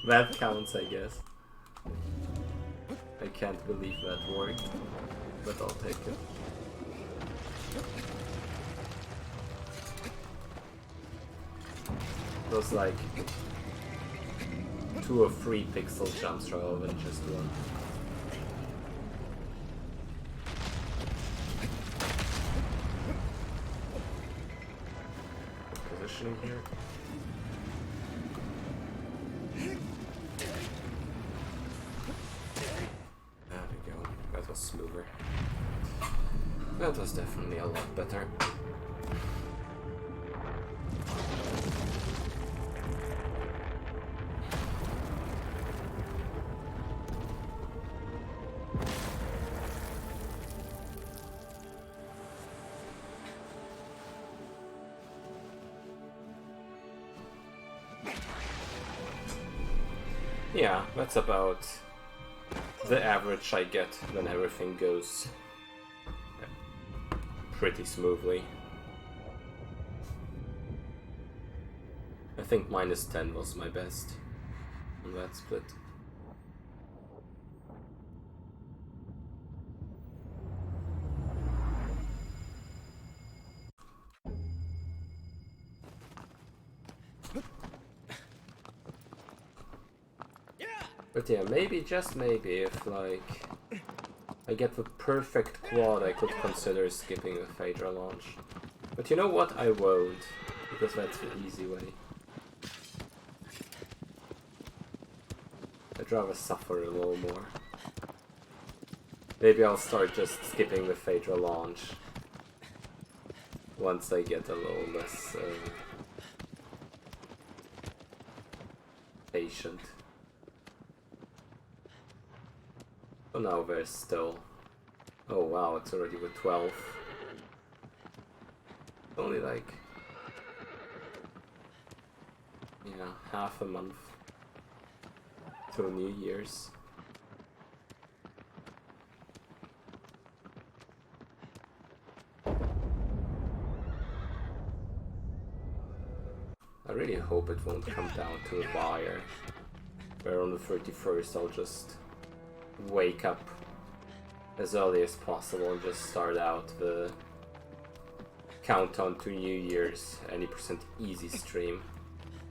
That counts, I guess. I can't believe that worked, but I'll take it. It was like 2 or 3 pixel jumps rather than just 1. Positioning here. There we go. That was smoother. That was definitely a lot better. Yeah, that's about the average I get when everything goes pretty smoothly. I think -10 was my best on that split. But yeah, maybe, just maybe, if like I get the perfect quad, I could consider skipping the Phaedra launch. But you know what? I won't, because that's the easy way. I'd rather suffer a little more. Maybe I'll start just skipping the Phaedra launch once I get a little less patient. So now there's still... Oh wow, it's already with 12. Only like... yeah, half a month till New Year's. I really hope it won't come down to a wire, where on the 31st I'll just wake up as early as possible and just start out the countdown to New Year's any % easy stream.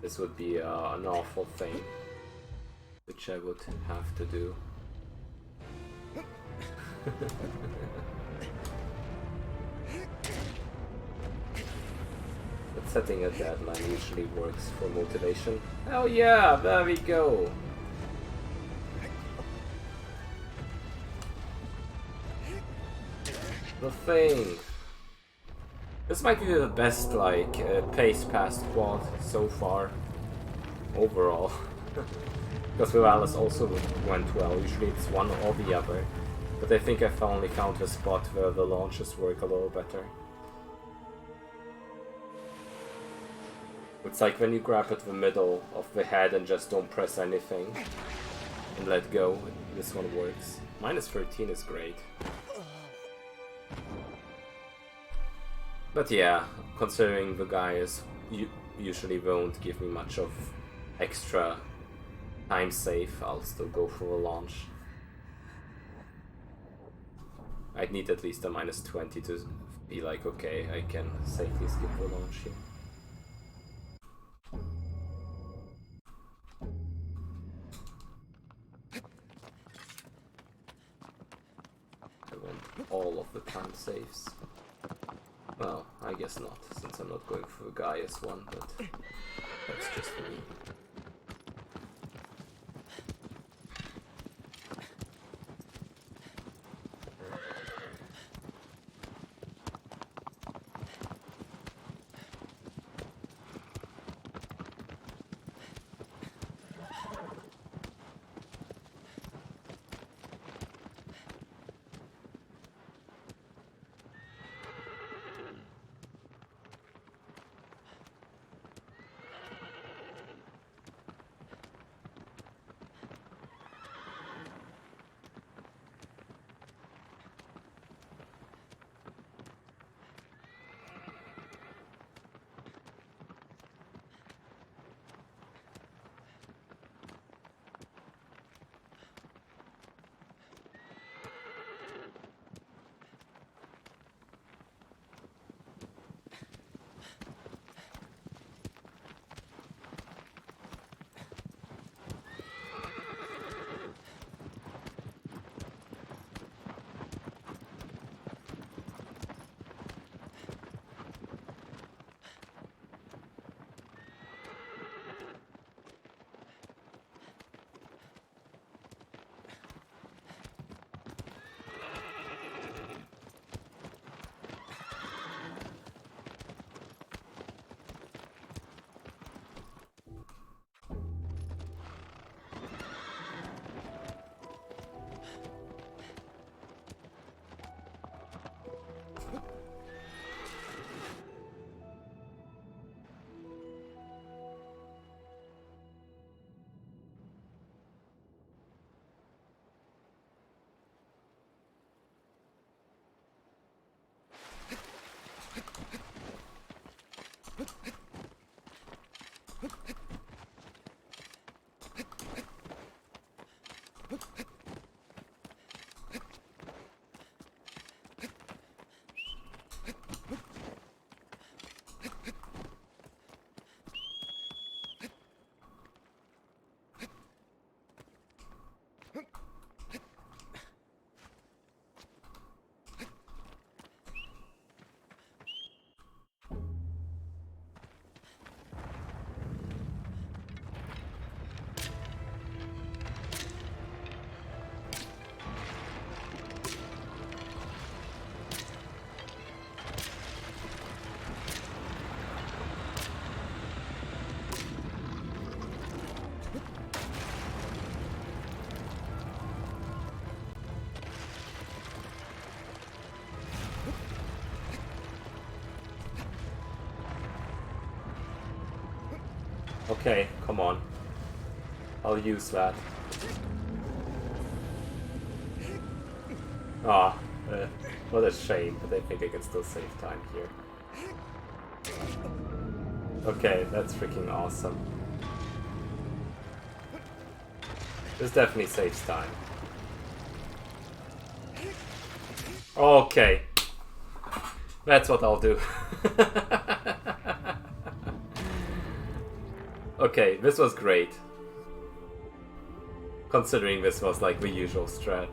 This would be an awful thing, which I would have to do. But setting a deadline usually works for motivation. Oh yeah, there we go! The thing! This might be the best, like, pace past quad so far, overall. Because with Alice also went well, usually it's one or the other. But I think I finally found a spot where the launches work a little better. It's like when you grab at the middle of the head and just don't press anything and let go, this one works. -13 is great. But yeah, considering the guys usually won't give me much of extra time save, I'll still go for a launch. I'd need at least a -20 to be like, okay, I can safely skip the launch here. I want all of the time saves. Well, I guess not, since I'm not going for the Gaius one, but that's just me. Okay, come on. I'll use that. Ah, what a shame, but I think I can still save time here. Okay, that's freaking awesome. This definitely saves time. Okay. That's what I'll do. Okay, this was great. Considering this was like the usual strat.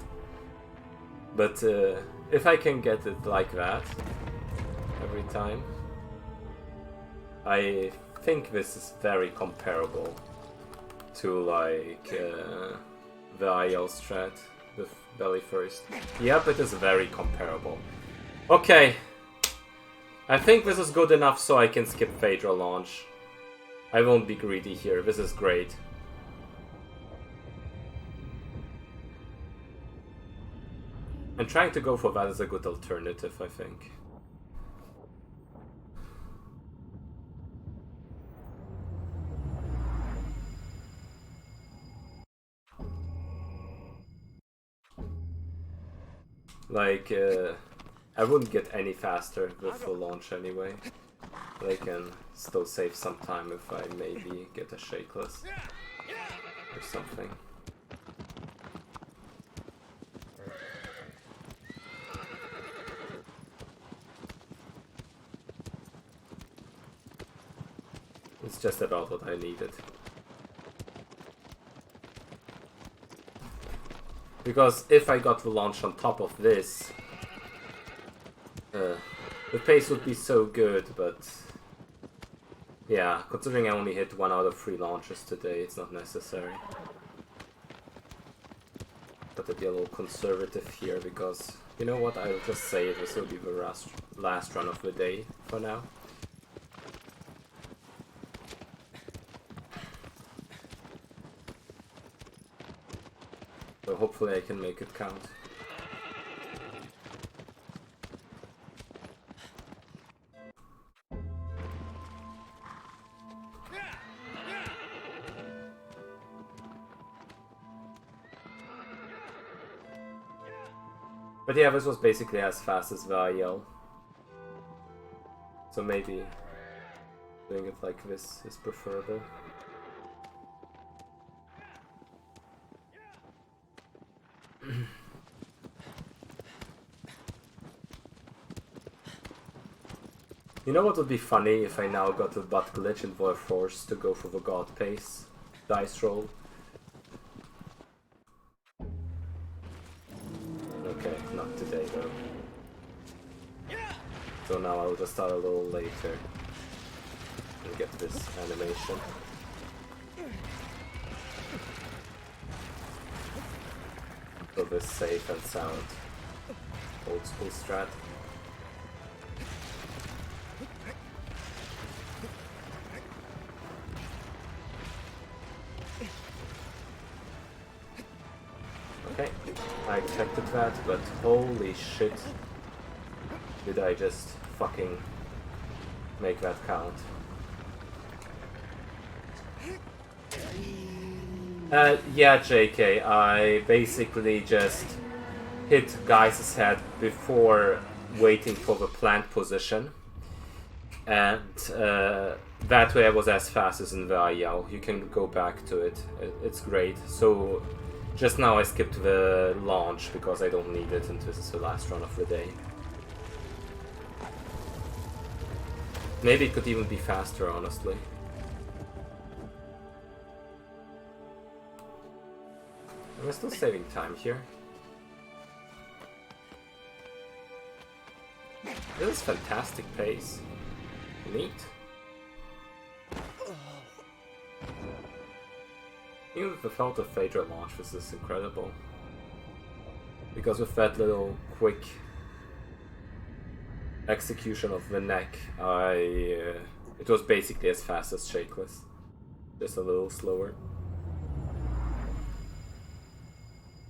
But if I can get it like that every time, I think this is very comparable to like the IL strat with belly first. Yep, it is very comparable. Okay, I think this is good enough so I can skip Phaedra launch. I won't be greedy here, this is great. And trying to go for that is a good alternative, I think. Like, I wouldn't get any faster with full launch anyway. But I can still save some time if I maybe get a shakeless or something. It's just about what I needed. Because if I got the launch on top of this, the pace would be so good, but yeah, considering I only hit 1 out of 3 launches today, it's not necessary. But I'll be a little conservative here because, you know what, I'll just say this will be the last run of the day for now. So hopefully I can make it count. But yeah, this was basically as fast as the IL. So maybe doing it like this is preferable. You know what would be funny if I now got the butt glitch and were forced to go for the god pace dice roll? Okay, not today though. So now I'll just start a little later and get this animation. So this safe and sound old school strat. Okay, I expected that, but holy shit, did I just fucking make that count. Yeah, JK, I basically just hit Guy's head before waiting for the plant position. And that way I was as fast as in the IL. You can go back to it. It's great. So just now I skipped the launch because I don't need it and this is the last run of the day. Maybe it could even be faster, honestly. Am I still saving time here? This is fantastic pace. Neat. Even with the Felt of Phaedra launch, this is incredible. Because with that little quick execution of the neck, it was basically as fast as Shakeless. Just a little slower.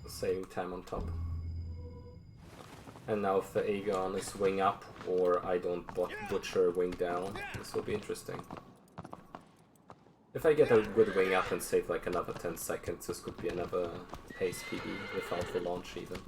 Saving time on top. And now if the Aegon is wing up or I don't butcher wing down, this will be interesting. If If I get a good wing up and save like another 10 seconds, this could be another pace PB without the launch even.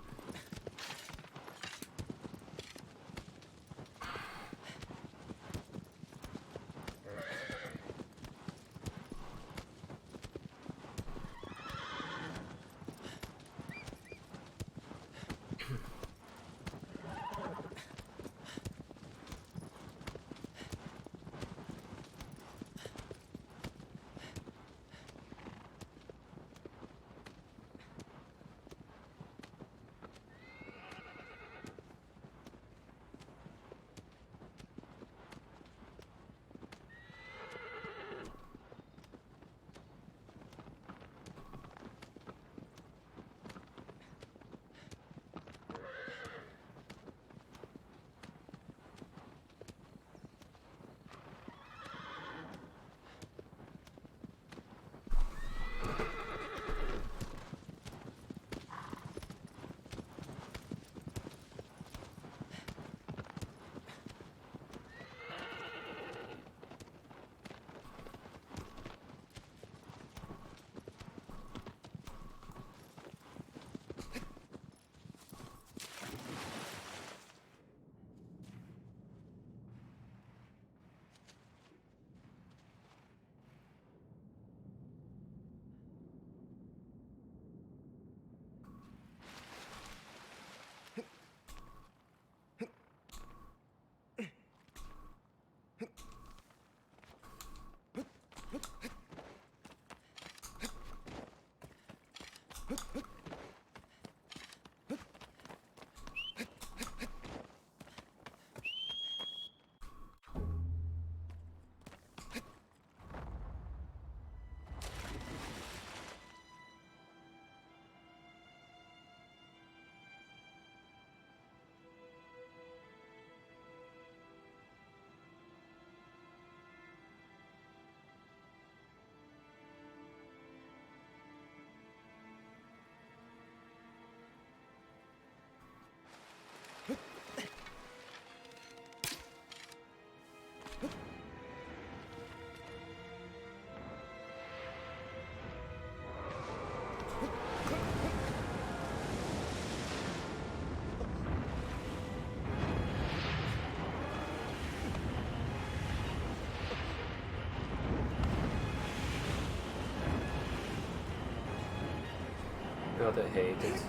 God, I hate it.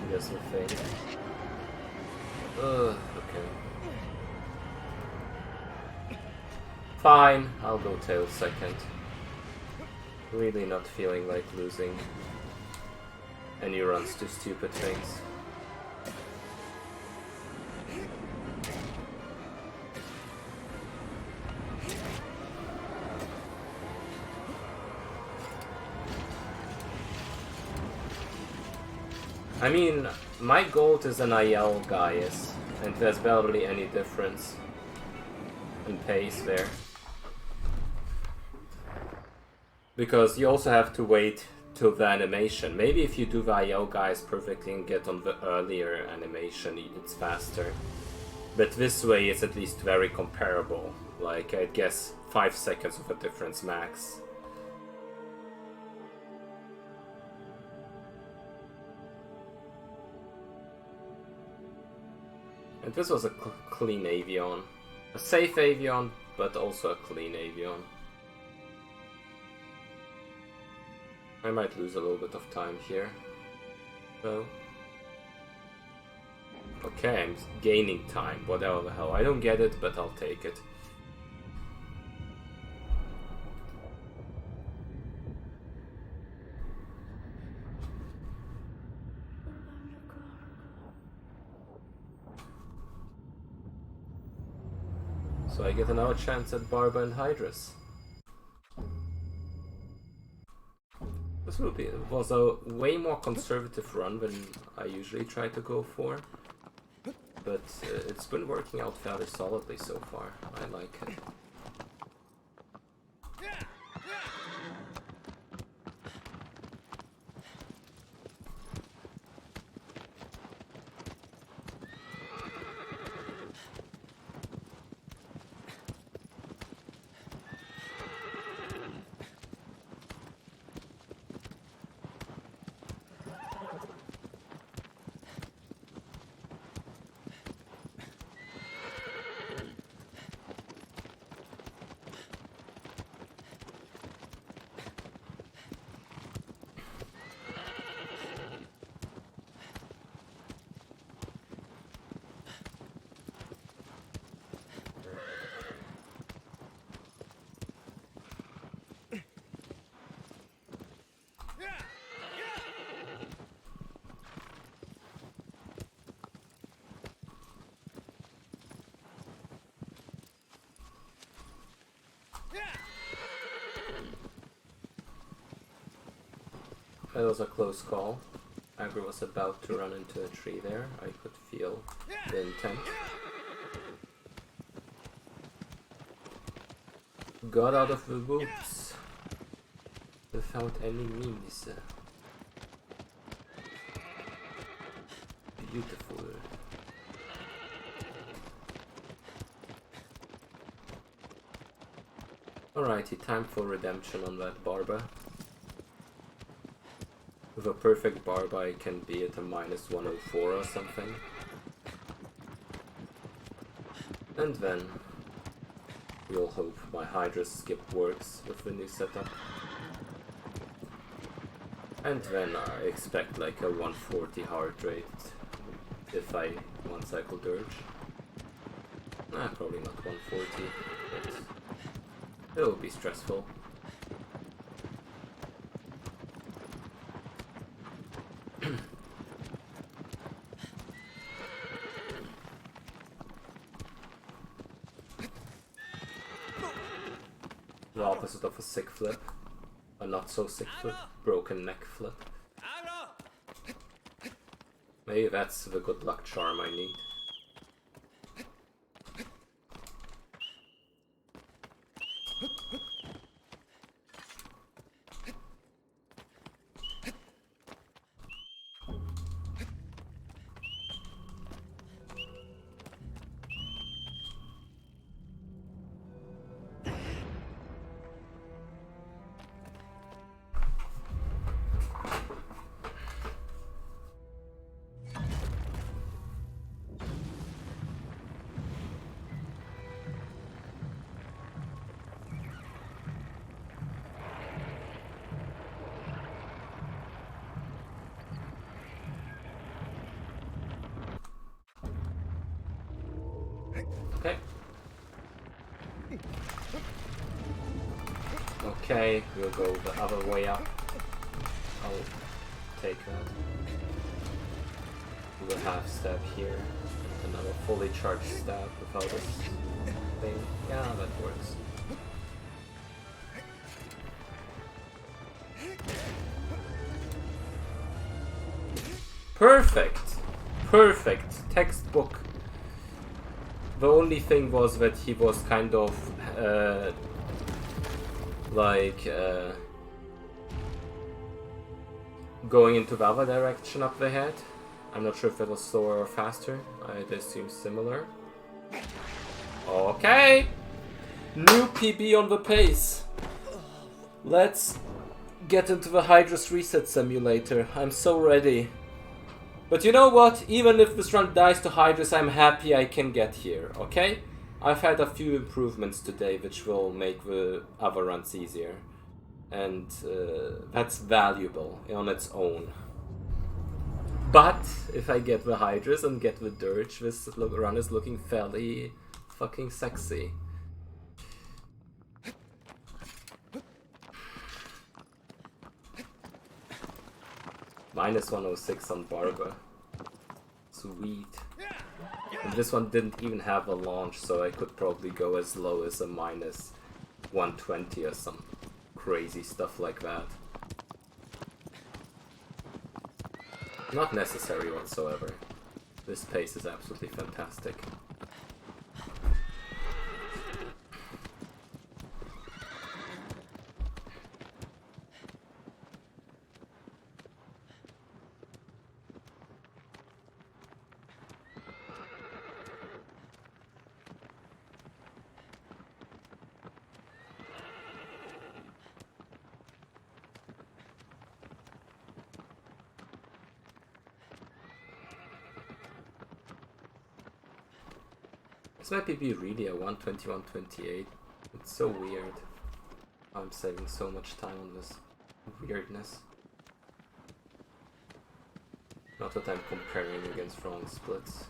He doesn't fade. Okay. Fine, I'll go tail second. Really not feeling like losing any runs to stupid things. I mean, my gold is an IL, guys, and there's barely any difference in pace there. Because you also have to wait till the animation. Maybe if you do the IL guys perfectly and get on the earlier animation, it's faster. But this way it's at least very comparable. Like, I guess 5 seconds of a difference max. And this was a clean Avion. A safe Avion, but also a clean Avion. I might lose a little bit of time here, though. Okay, I'm gaining time, whatever the hell. I don't get it, but I'll take it. So I get another chance at Barba and Hydrus. This was a way more conservative run than I usually try to go for. But it's been working out fairly solidly so far. I like it. That was a close call. Agro was about to run into a tree there. I could feel the intent. Got out of the woods without any means. Beautiful. Alrighty, time for redemption on that barber. With a perfect barber I can be at a -104 or something. And then we'll hope my Hydra skip works with the new setup. And then I expect like a 140 heart rate if I one cycle dirge. Probably not 140, but it will be stressful. The opposite of a sick flip. A not so sick flip. Broken neck flip. Maybe that's the good luck charm I need. Okay. Okay, we'll go the other way up. I'll take that. Do a half stab here. And another fully charged stab without this thing. Yeah, that works. Perfect! Perfect! Textbook. The only thing was that he was kind of going into the other direction up the head. I'm not sure if it was slower or faster. I'd assume similar. Okay! New PB on the pace. Let's get into the Hydrus Reset Simulator. I'm so ready. But you know what? Even if this run dies to Hydrus, I'm happy I can get here, okay? I've had a few improvements today which will make the other runs easier. And that's valuable on its own. But if I get the Hydrus and get the Dirge, this run is looking fairly fucking sexy. -106 on Barber. Sweet. And this one didn't even have a launch, so I could probably go as low as a -120 or some crazy stuff like that. Not necessary whatsoever. This pace is absolutely fantastic. This might be really a 120, 128. It's so weird. I'm saving so much time on this weirdness. Not that I'm comparing against wrong splits.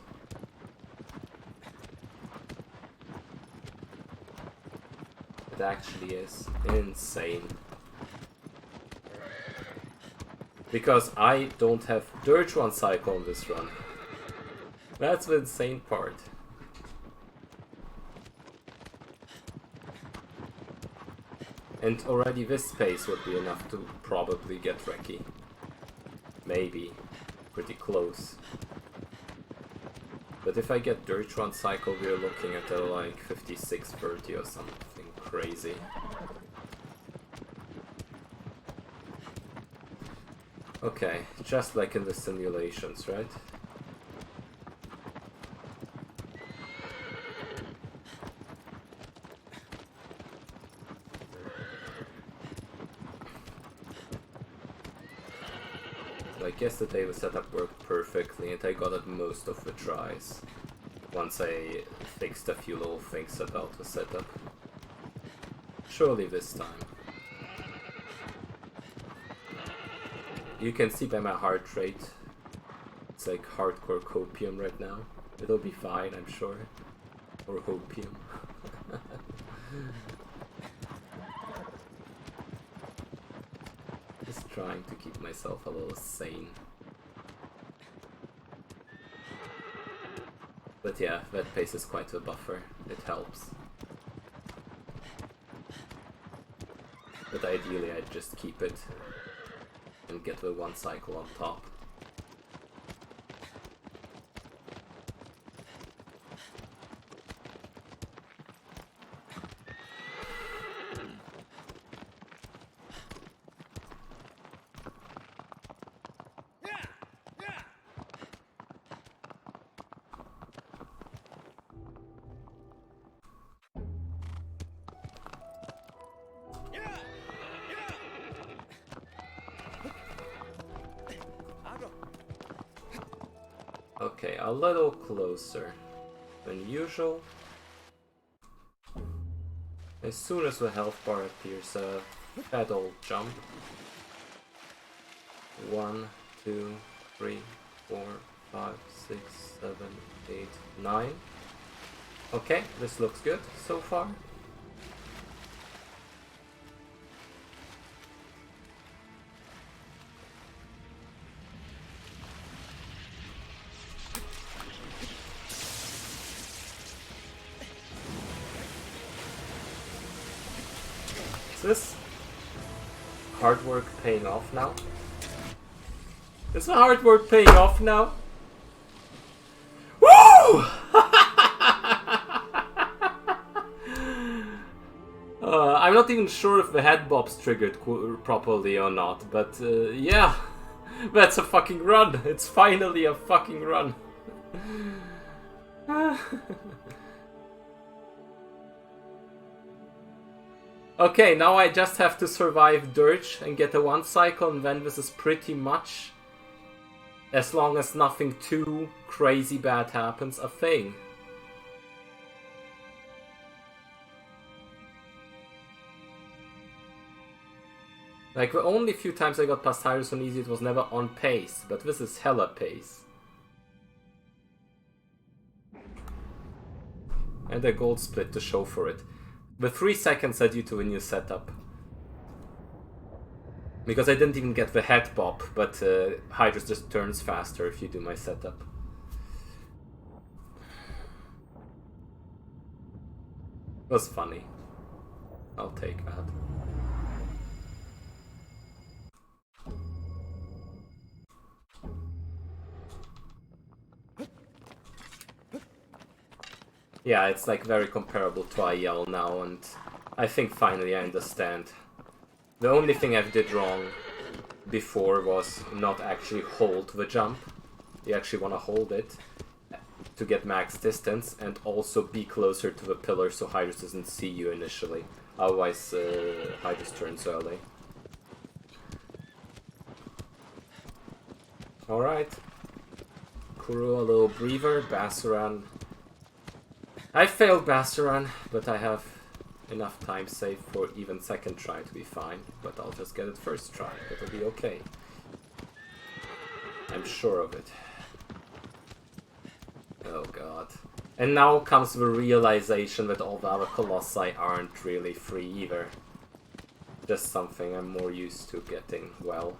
It actually is insane. Because I don't have Dirge 1 cycle on this run. That's the insane part. And already this pace would be enough to probably get rekky. maybe. Pretty close. But if I get dirt one cycle, we're looking at like 5630 or something crazy. Okay, just like in the simulations, right? Like yesterday the setup worked perfectly and I got it most of the tries. Once I fixed a few little things about the setup. Surely this time. You can see by my heart rate. It's like hardcore copium right now. It'll be fine, I'm sure. Or hopium. Just trying to keep myself a little sane. But yeah, that pace is quite a buffer. It helps. But ideally I'd just keep it and get the one cycle on top. Okay, a little closer than usual. As soon as the health bar appears, pedal jump. 1, 2, 3, 4, 5, 6, 7, 8, 9. Okay, this looks good so far. Is this hard work paying off now? Is the hard work paying off now? Woo! I'm not even sure if the head bob's triggered properly or not, but yeah, that's a fucking run. It's finally a fucking run. Okay, now I just have to survive Dirge and get a one cycle, and then this is pretty much, as long as nothing too crazy bad happens, a thing. Like, the only few times I got past Tyrus on easy, it was never on pace, but this is hella pace. And a gold split to show for it. The 3 seconds are due to a new setup. Because I didn't even get the head bop, but Hydrus just turns faster if you do my setup. It was funny. I'll take that. Yeah, it's like very comparable to IL now, and I think finally I understand. The only thing I did wrong before was not actually hold the jump. You actually want to hold it to get max distance, and also be closer to the pillar so Hydrus doesn't see you initially. Otherwise, Hydrus turns early. Alright. Kuro, a little breather. Bassaran. I failed Bassaran, but I have enough time saved for even second try to be fine. But I'll just get it first try. It'll be okay. I'm sure of it. Oh god. And now comes the realization that all the other Colossi aren't really free either. Just something I'm more used to getting well.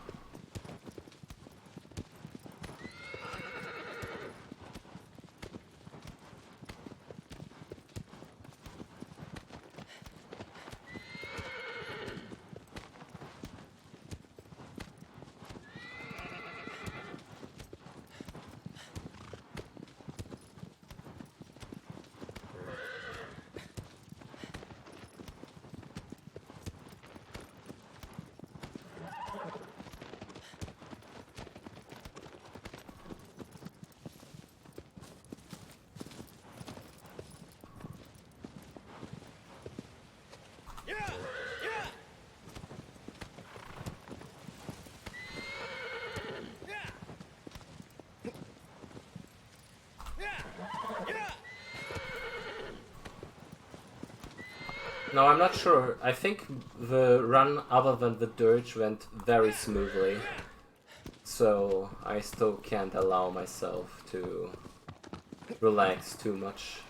No, I'm not sure. I think the run, other than the dirge, went very smoothly. So I still can't allow myself to relax too much.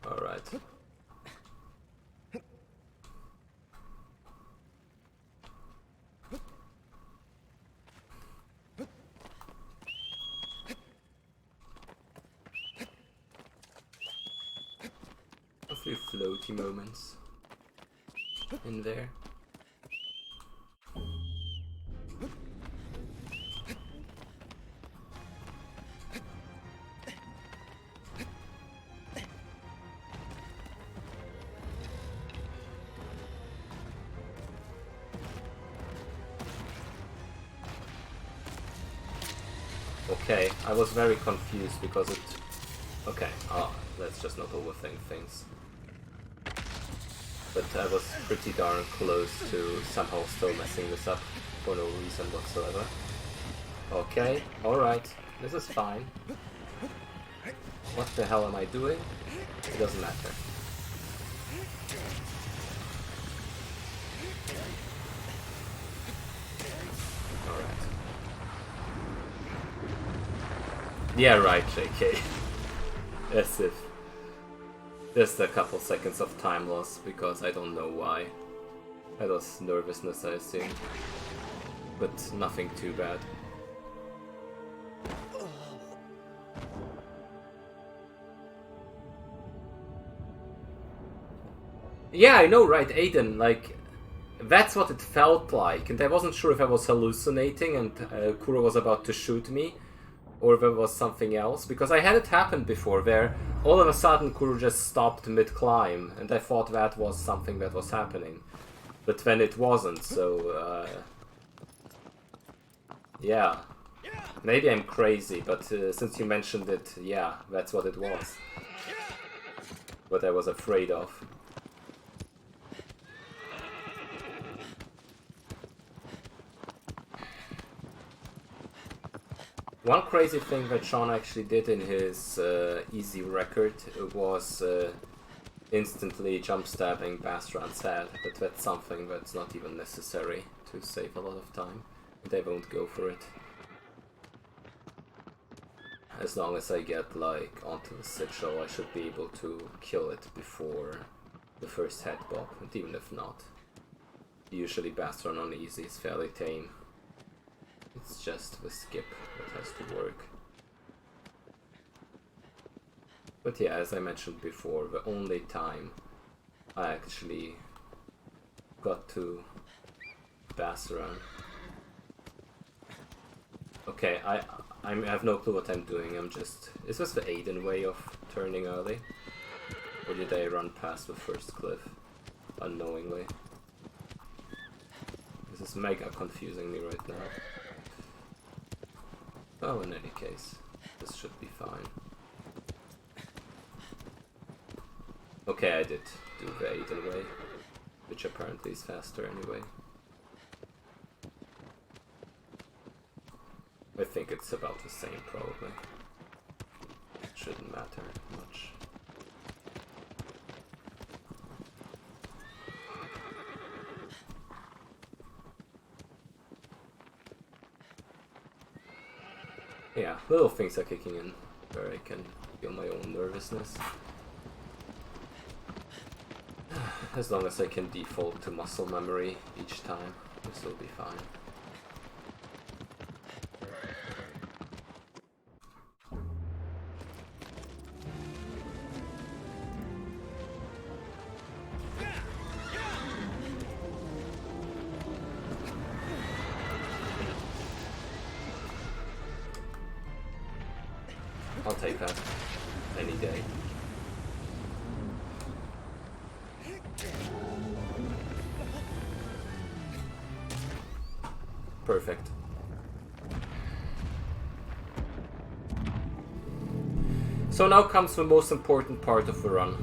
Alright. A few floaty moments in there. Okay, I was very confused because it... Okay, let's just not overthink things. But I was pretty darn close to somehow still messing this up for no reason whatsoever. Okay, alright, this is fine. What the hell am I doing? It doesn't matter. Alright. Yeah, right, JK. As if. Just a couple seconds of time loss, because I don't know why. That was nervousness, I assume. But nothing too bad. Yeah, I know, right, Aiden, like... That's what it felt like, and I wasn't sure if I was hallucinating and Kuro was about to shoot me, or if it was something else, because I had it happen before, where all of a sudden Kuro just stopped mid-climb, and I thought that was something that was happening. But then it wasn't, so... yeah. Maybe I'm crazy, but since you mentioned it, yeah, that's what it was. What I was afraid of. One crazy thing that Sean actually did in his easy record was instantly jump stabbing Bastran's head, but that's something that's not even necessary to save a lot of time. They won't go for it. As long as I get like onto the sigil, I should be able to kill it before the first head bop, and even if not. Usually Bastran on easy is fairly tame. It's just the skip that has to work. But yeah, as I mentioned before, the only time I actually got to Bastran. Okay, I have no clue what I'm doing. I'm just... Is this the Aiden way of turning early? Or did I run past the first cliff unknowingly? This is mega confusing me right now. Oh, in any case, this should be fine. Okay, I did do the Aiden way, which apparently is faster anyway. I think it's about the same, probably. It shouldn't matter much. Yeah, little things are kicking in where I can feel my own nervousness. As long as I can default to muscle memory each time, this will be fine. I'll take that any day. perfect. So now comes the most important part of the run.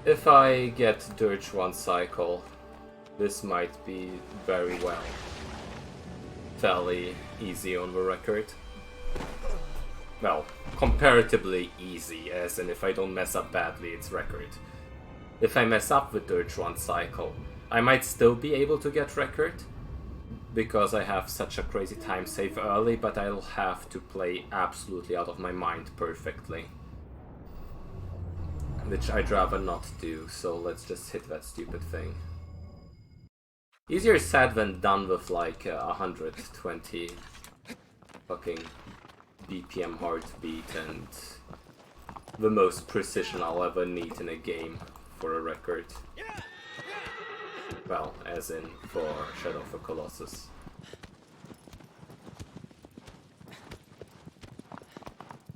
If I get Dirge 1 cycle, this might be very well fairly easy on the record. Well, comparatively easy, as in if I don't mess up badly, it's record. If I mess up with Dirge 1 cycle, I might still be able to get record, because I have such a crazy time save early, but I'll have to play absolutely out of my mind perfectly. Which I'd rather not do, so let's just hit that stupid thing. Easier said than done with like 120 fucking BPM heartbeat and the most precision I'll ever need in a game for a record. Well, as in for Shadow of the Colossus.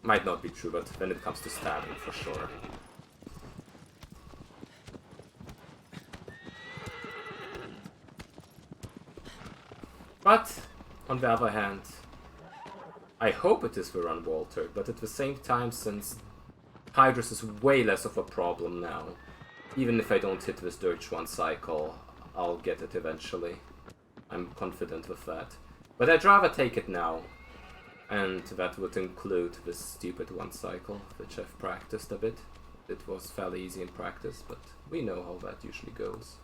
Might not be true, but when it comes to stabbing, for sure. But, on the other hand, I hope it is the run Walter, but at the same time, since Hydrus is way less of a problem now, even if I don't hit this Dirge 1 cycle, I'll get it eventually. I'm confident with that. But I'd rather take it now, and that would include this stupid 1 cycle, which I've practiced a bit. It was fairly easy in practice, but we know how that usually goes.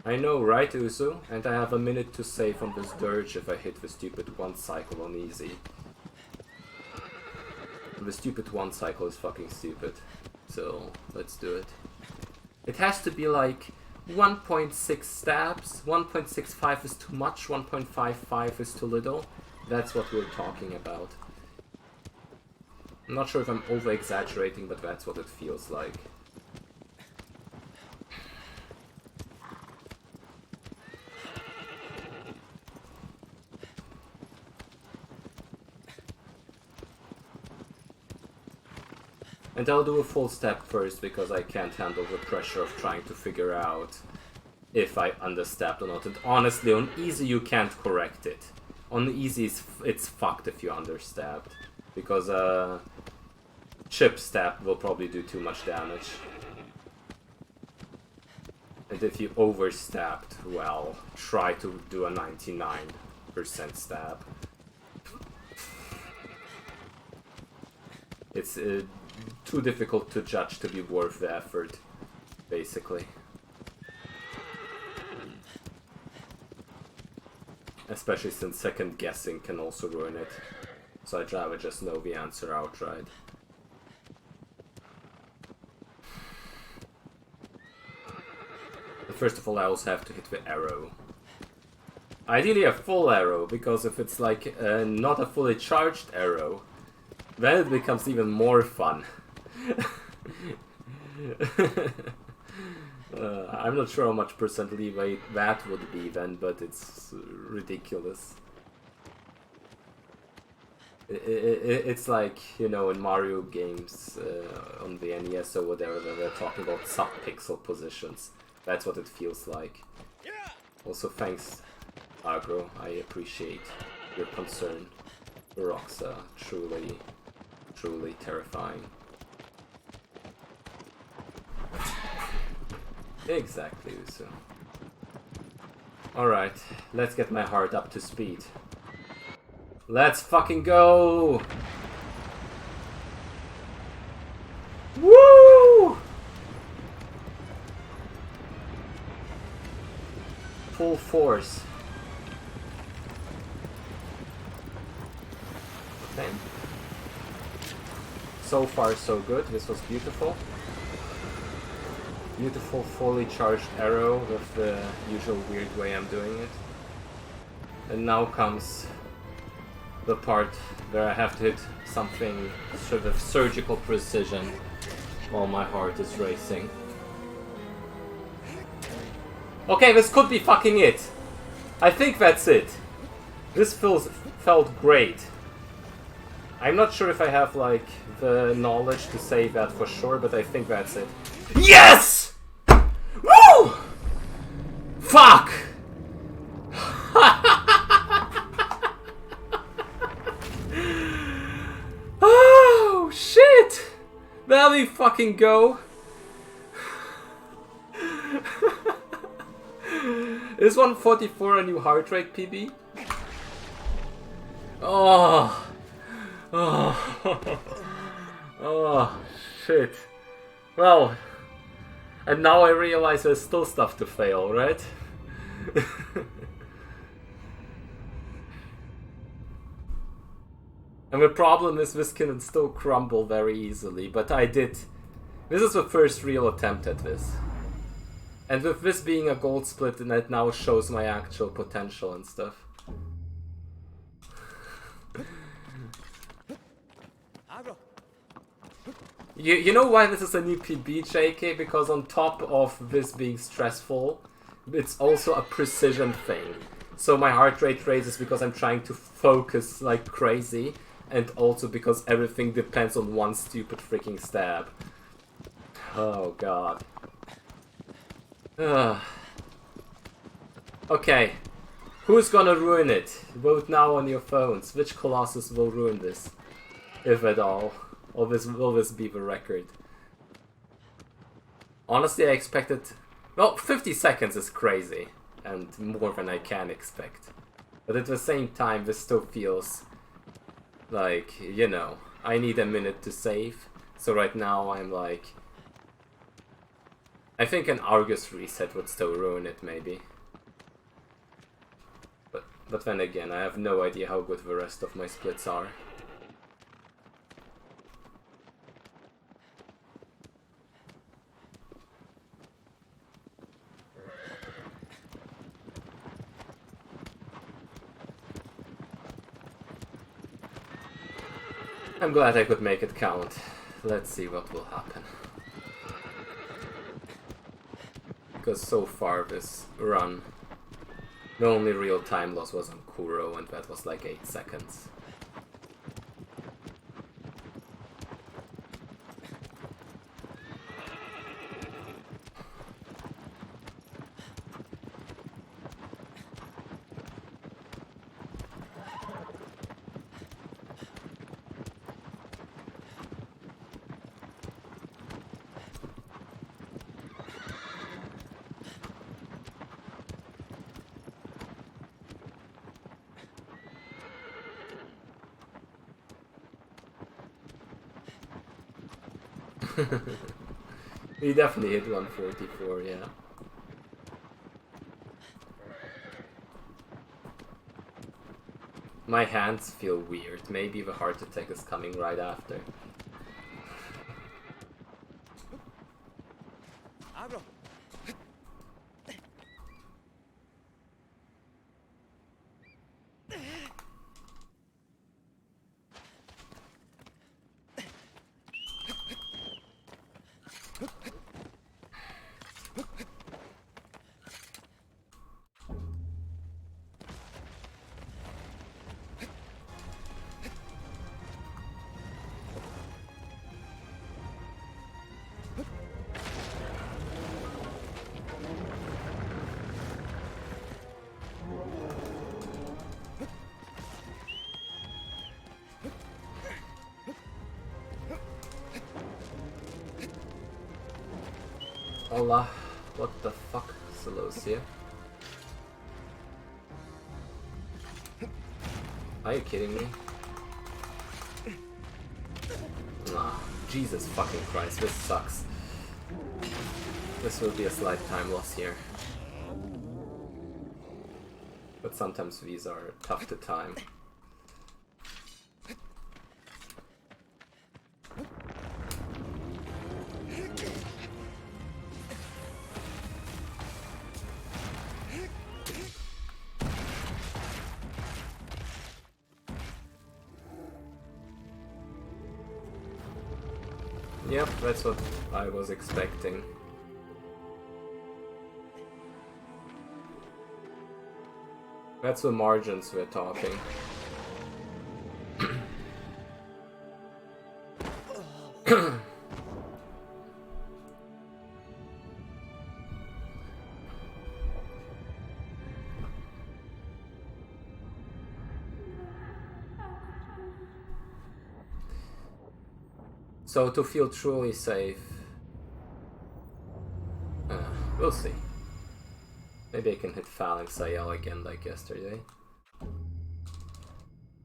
I know, right, Usu? And I have a minute to save on this Dirge if I hit the stupid 1 cycle on easy. The stupid 1 cycle is fucking stupid. So, let's do it. It has to be like 1.6 stabs, 1.65 is too much, 1.55 is too little. That's what we're talking about. I'm not sure if I'm over-exaggerating, but that's what it feels like. And I'll do a full step first because I can't handle the pressure of trying to figure out if I understepped or not. And honestly, on easy you can't correct it. On easy it's fucked if you understabbed. Because chip stab will probably do too much damage. And if you overstabbed, well, try to do a 99% stab. It's too difficult to judge to be worth the effort, basically. Especially since second guessing can also ruin it. So I'd rather just know the answer outright. But first of all, I also have to hit the arrow. Ideally a full arrow, because if it's like not a fully charged arrow, then it becomes even more fun. I'm not sure how much percent leeway that would be then, but it's ridiculous. It's like, you know, in Mario games on the NES or whatever, they're talking about sub-pixel positions. That's what it feels like. Also, thanks, Agro. I appreciate your concern. The rocks are truly terrifying. Exactly, Uso. Alright, let's get my heart up to speed. Let's fucking go! Woo! Full force. Okay. So far so good, this was beautiful. Beautiful fully charged arrow with the usual weird way I'm doing it. And now comes the part where I have to hit something sort of surgical precision while my heart is racing. Okay, this could be fucking it. I think that's it. This felt great. I'm not sure if I have, like, the knowledge to say that for sure, but I think that's it. Yes! Woo! Fuck! Oh, shit! There we fucking go. Is 144 a new heart rate PB? Oh. Oh. Oh, shit. Well, and now I realize there's still stuff to fail, right? And the problem is this can still crumble very easily, but I did. This is the first real attempt at this. And with this being a gold split, and it now shows my actual potential and stuff. You know why this is a new PB, JK? Because on top of this being stressful, it's also a precision thing. So my heart rate raises because I'm trying to focus like crazy, and also because everything depends on one stupid freaking stab. Oh god. Okay. Who's gonna ruin it? Vote now on your phones. Which Colossus will ruin this? If at all. Or will this be the record? Honestly, I expected... Well, 50 seconds is crazy. And more than I can expect. But at the same time, this still feels... like, you know, I need a minute to save. So right now I'm like... I think an Argus reset would still ruin it, maybe. But then again, I have no idea how good the rest of my splits are. I'm glad I could make it count. Let's see what will happen. Because so far this run, the only real time loss was on Kuro, and that was like 8 seconds. He definitely hit 144, yeah. My hands feel weird. Maybe the heart attack is coming right after. Allah, what the fuck, Colossi? Are you kidding me? Ah, Jesus fucking Christ, this sucks. This will be a slight time loss here. But sometimes these are tough to time. Yep, that's what I was expecting. That's the margins we're talking. So to feel truly safe, we'll see. Maybe I can hit Phalanx IL again like yesterday.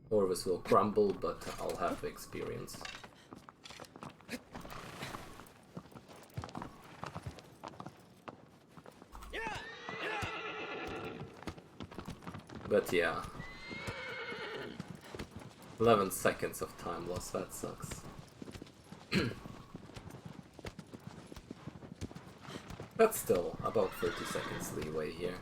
Orvis will crumble, but I'll have experience. But yeah. 11 seconds of time loss, that sucks. But still, about 30 seconds leeway here.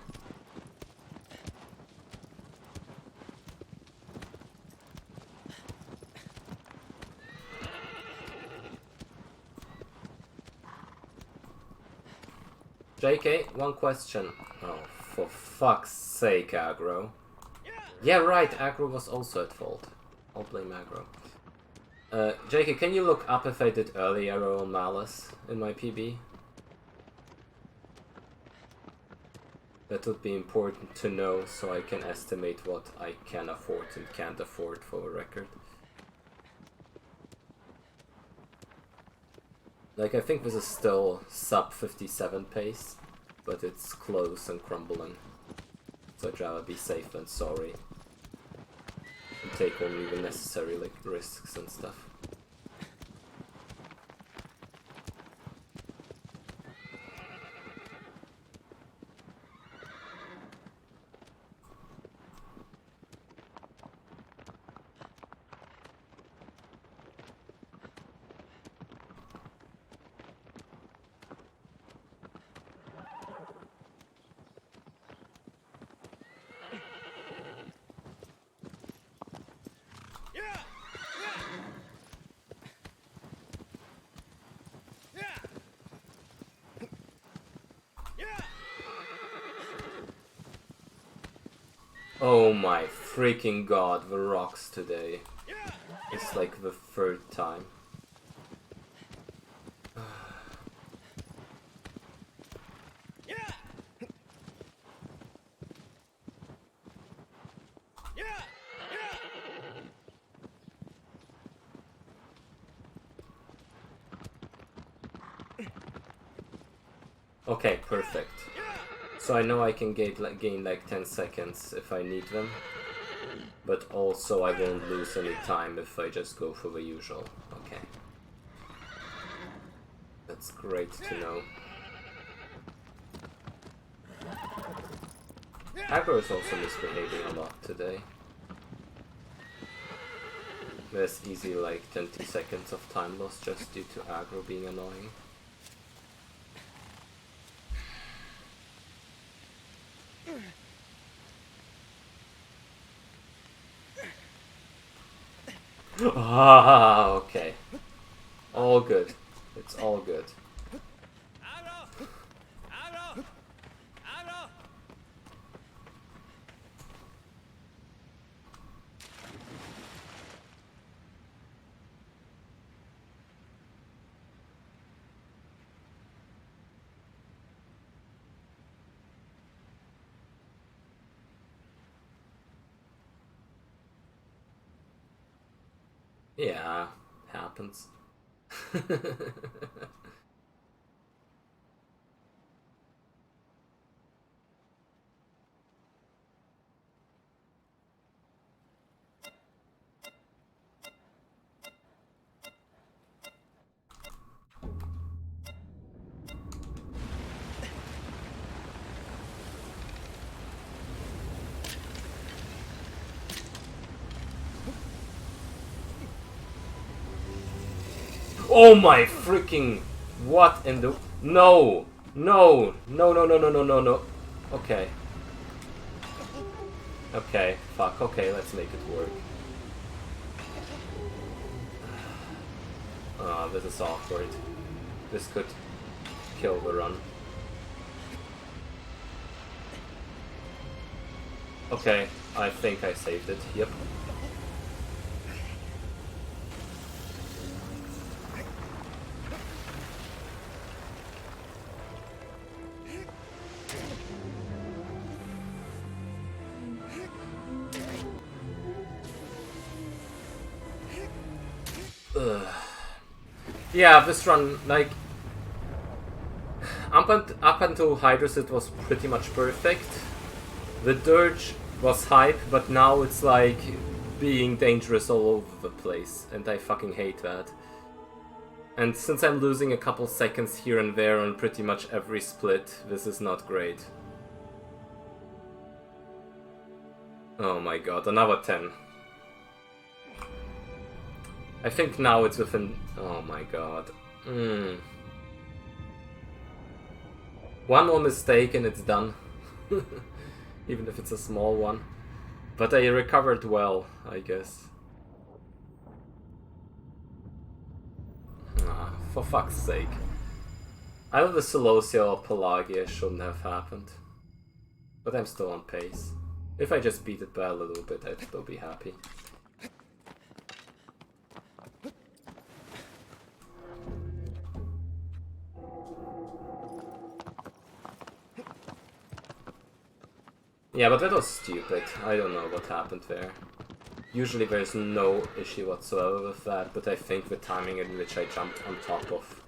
JK, one question. Oh, for fuck's sake, aggro. Yeah, right, aggro was also at fault. I'll blame aggro. JK, can you look up if I did early arrow on Malice in my PB? That would be important to know so I can estimate what I can afford and can't afford for a record. Like, I think this is still sub 57 pace, but it's close and crumbling. So I'd rather be safe than sorry. And take only the necessary like risks and stuff. Oh my freaking god, the rocks today. It's like the third time. Okay, perfect. So I know I can gain like 10 seconds if I need them. But also I won't lose any time if I just go for the usual. Okay. That's great to know. Aggro is also misbehaving a lot today. There's easy like 20 seconds of time loss just due to aggro being annoying. Ah, okay. All good. It's all good. Yeah, happens. Oh my freaking... What in the... No! No! No, no, no, no, no, no, no. Okay. Okay, fuck. Okay, let's make it work. Ah, this is awkward. This could kill the run. Okay, I think I saved it. Yep. Ugh. Yeah, this run, like, up until Hydrus it was pretty much perfect. The Dirge was hype, but now it's like being dangerous all over the place, and I fucking hate that. And since I'm losing a couple seconds here and there on pretty much every split, this is not great. Oh my god, another 10. I think now it's within... Oh my god. One more mistake and it's done. Even if it's a small one. But I recovered well, I guess. Ah, for fuck's sake. Either the Colossi or Pelagia shouldn't have happened. But I'm still on pace. If I just beat it by a little bit, I'd still be happy. Yeah, but that was stupid. I don't know what happened there. Usually there's no issue whatsoever with that, but I think the timing in which I jumped on top of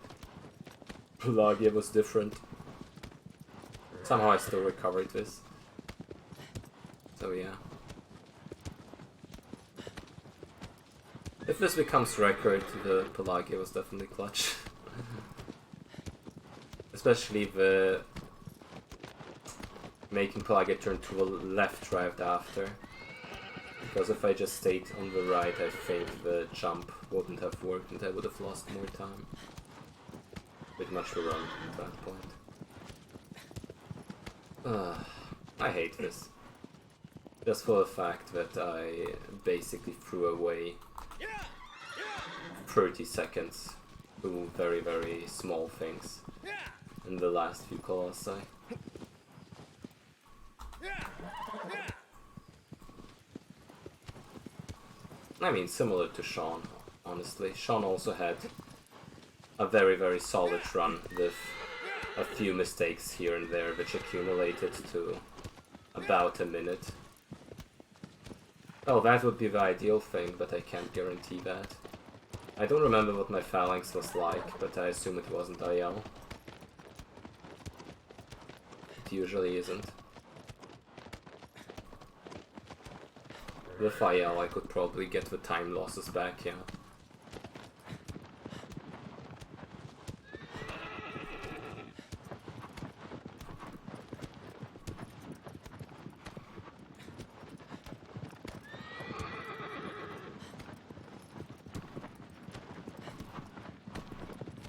Pelagia was different. Somehow I still recovered this. So yeah. If this becomes record, the Pelagia was definitely clutch. Especially the making Pelagia turn to the left right after. Because if I just stayed on the right, I think the jump wouldn't have worked and I would have lost more time. With much of a run at that point. I hate this. Just for the fact that I basically threw away 30 seconds to very, very small things in the last few Colossi. I mean, similar to Sean, honestly. Sean also had a very, very solid run with a few mistakes here and there, which accumulated to about a minute. Oh, that would be the ideal thing, but I can't guarantee that. I don't remember what my phalanx was like, but I assume it wasn't IL. It usually isn't. With IL I could probably get the time losses back, yeah.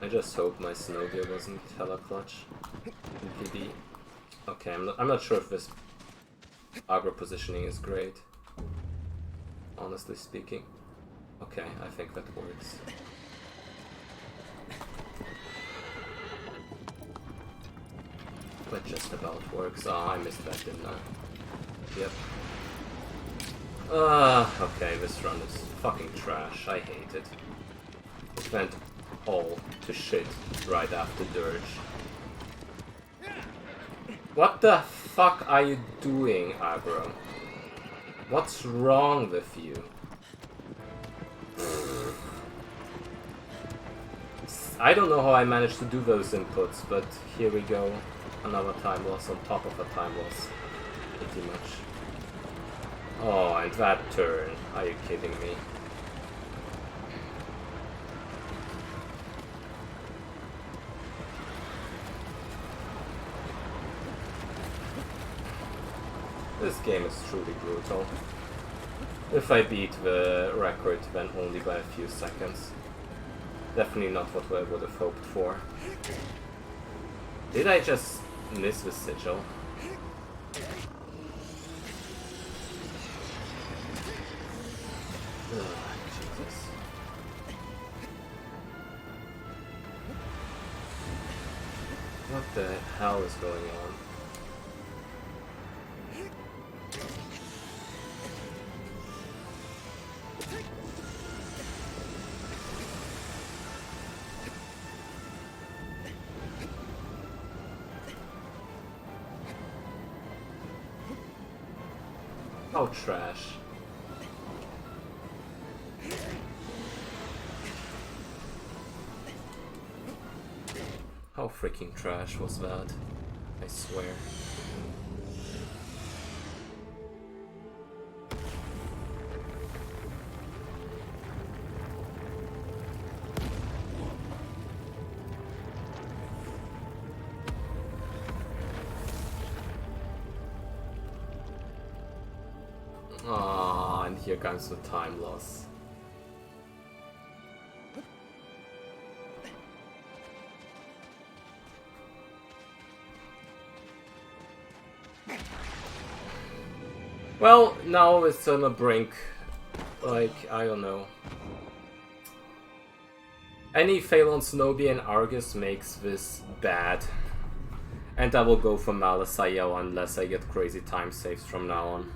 I just hope my Snowgear wasn't hella clutch in PD. Okay, I'm not sure if this aggro positioning is great. Honestly speaking. Okay, I think that works. That just about works. Oh, I missed that, didn't I? Yep. Okay, this run is fucking trash. I hate it. It went all to shit right after Dirge. What the fuck are you doing, aggro? What's wrong with you? I don't know how I managed to do those inputs, but here we go. Another time loss on top of a time loss. Pretty much. Oh, and that turn. Are you kidding me? This game is truly brutal. If I beat the record, then only by a few seconds. Definitely not what I would have hoped for. Did I just miss the sigil? Ugh, Jesus. What the hell is going on? How trash. How freaking trash was that? I swear. Ah, and here comes the time loss. Well, now it's on the brink. Like, I don't know. Any fail on Zenobia and Argus makes this bad. And I will go for Malice IO unless I get crazy time saves from now on.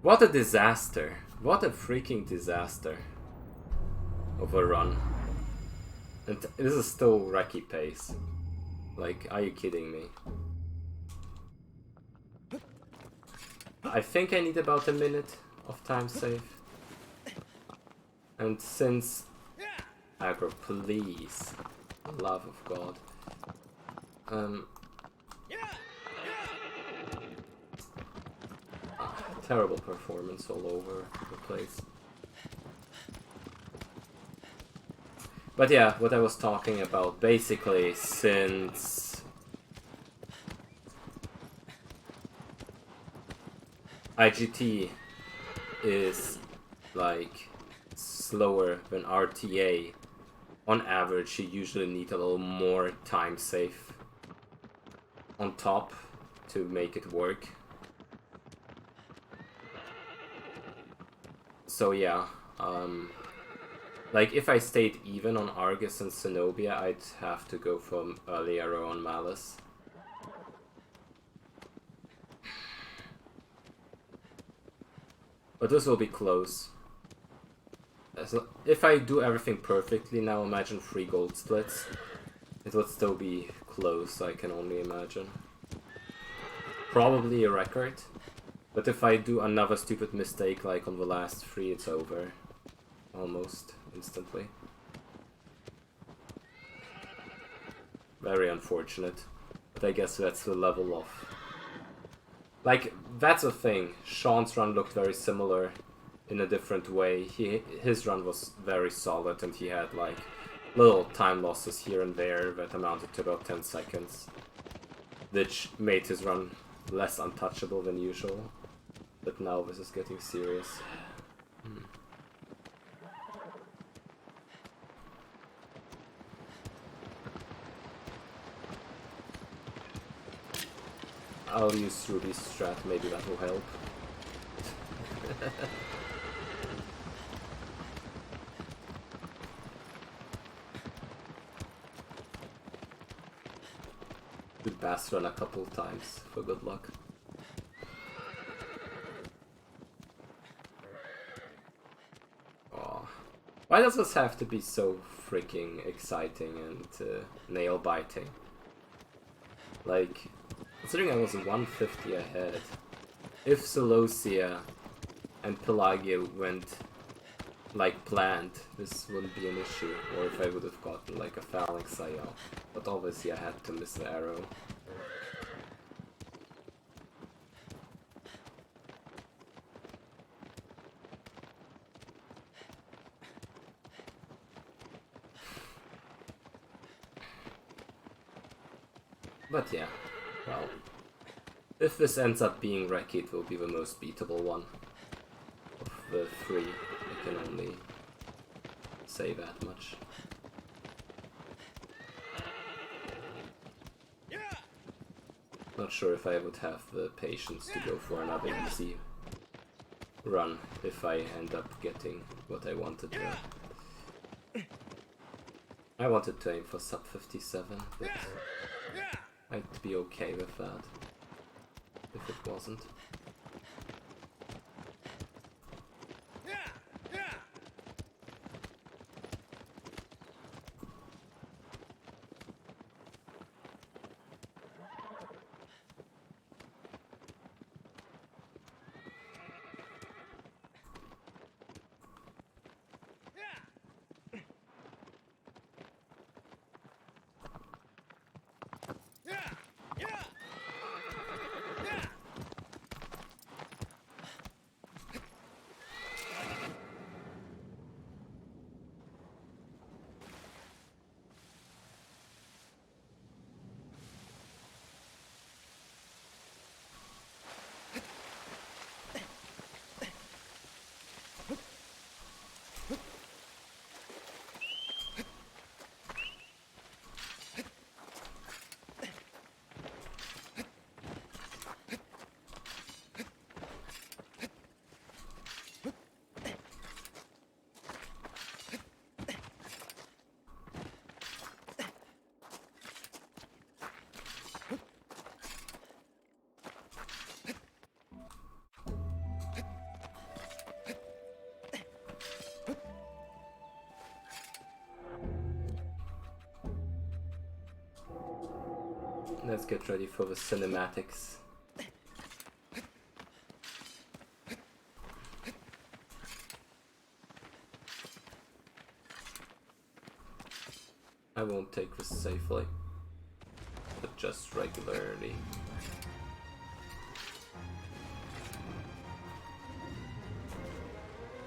What a disaster. What a freaking disaster of a run. And this is still rekky pace. Like, are you kidding me? I think I need about a minute of time save. And since... Aggro, please. For the love of God. Terrible performance all over the place. But yeah, what I was talking about, basically, since IGT is like slower than RTA, on average you usually need a little more time save on top to make it work. So yeah, like if I stayed even on Argus and Zenobia, I'd have to go from early arrow on Malice. But this will be close. If I do everything perfectly now, imagine 3 gold splits. It would still be close, I can only imagine. Probably a record. But if I do another stupid mistake like on the last 3, it's over. Almost instantly. Very unfortunate. But I guess that's the level of... Like, that's the thing. Sean's run looked very similar in a different way. His run was very solid and he had like little time losses here and there that amounted to about 10 seconds. Which made his run less untouchable than usual. But now this is getting serious. I'll use Ruby's strat, maybe that will help. Did Bass run a couple of times for good luck. Aw. Why does this have to be so freaking exciting and nail-biting? Like, considering I was 150 ahead, if Celosia and Pelagio went like planned, this wouldn't be an issue, or if I would have gotten like a Phalanx IO. But obviously I had to miss the arrow. But yeah, well, if this ends up being rekky, it will be the most beatable one of the 3. I can only say that much. Not sure if I would have the patience to go for another easy run if I end up getting what I wanted there. I wanted to aim for sub 57, but I'd be okay with that if it wasn't. Let's get ready for the cinematics. I won't take this safely, but just regularly.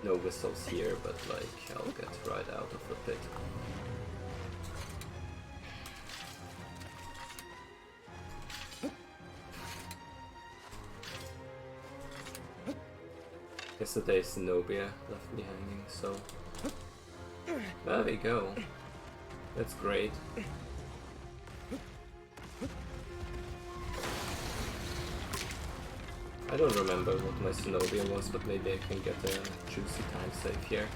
No whistles here, but like I'll get right out of the pit. Yesterday's Zenobia left me hanging, so there we go. That's great. I don't remember what my Zenobia was, but maybe I can get a juicy time save here.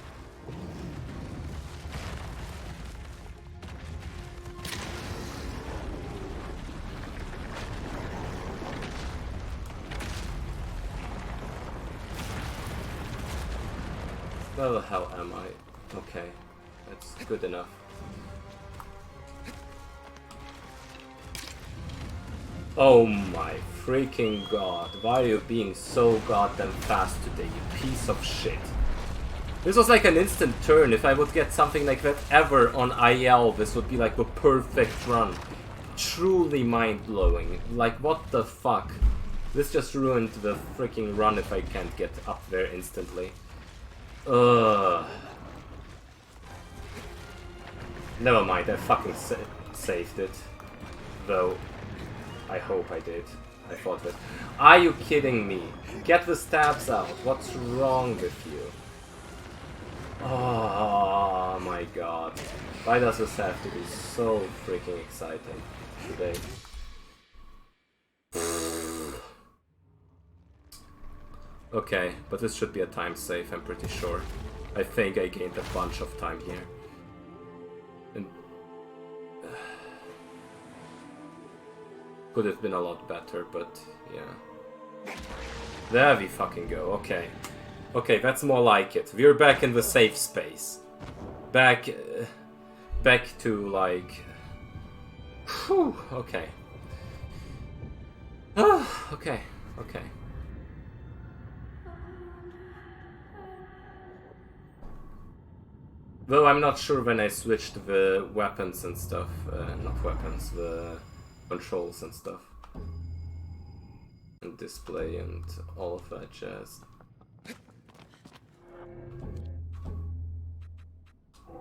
Where the hell am I? Okay, that's good enough. Oh my freaking god, why are you being so goddamn fast today, you piece of shit? This was like an instant turn. If I would get something like that ever on IL, this would be like the perfect run. Truly mind-blowing. Like, what the fuck? This just ruined the freaking run if I can't get up there instantly. Ugh. Never mind, I fucking saved it. Though, I hope I did. I thought that. Are you kidding me? Get the stabs out. What's wrong with you? Oh my god. Why does this have to be so freaking exciting today? Okay, but this should be a time save, I'm pretty sure. I think I gained a bunch of time here. And could have been a lot better, but yeah. There we fucking go, okay. Okay, that's more like it. We're back in the safe space. Back to like... Whew, okay. Okay, okay. Though I'm not sure when I switched the weapons and stuff, not weapons, the controls and stuff. And display and all of that jazz.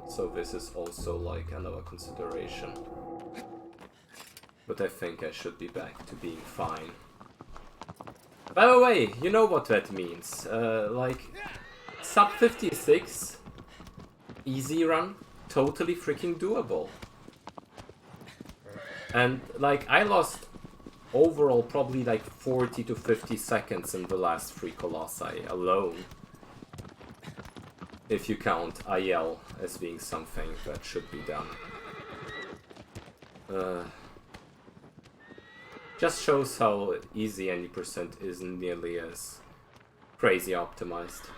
So this is also like another consideration. But I think I should be back to being fine. By the way, you know what that means. Like, sub 56... easy run, totally freaking doable. And like I lost overall probably like 40 to 50 seconds in the last 3 Colossi alone. If you count IL as being something that should be done. Just shows how easy any percent isn't nearly as crazy optimized.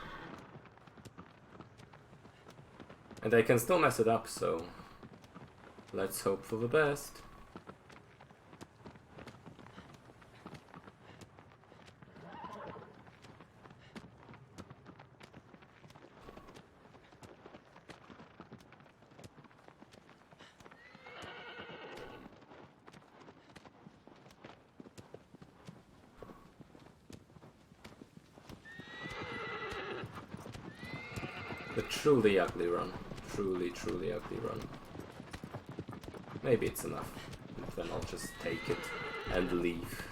And I can still mess it up, so let's hope for the best. A truly ugly run. Truly, truly ugly run. Maybe it's enough. And then I'll just take it and leave.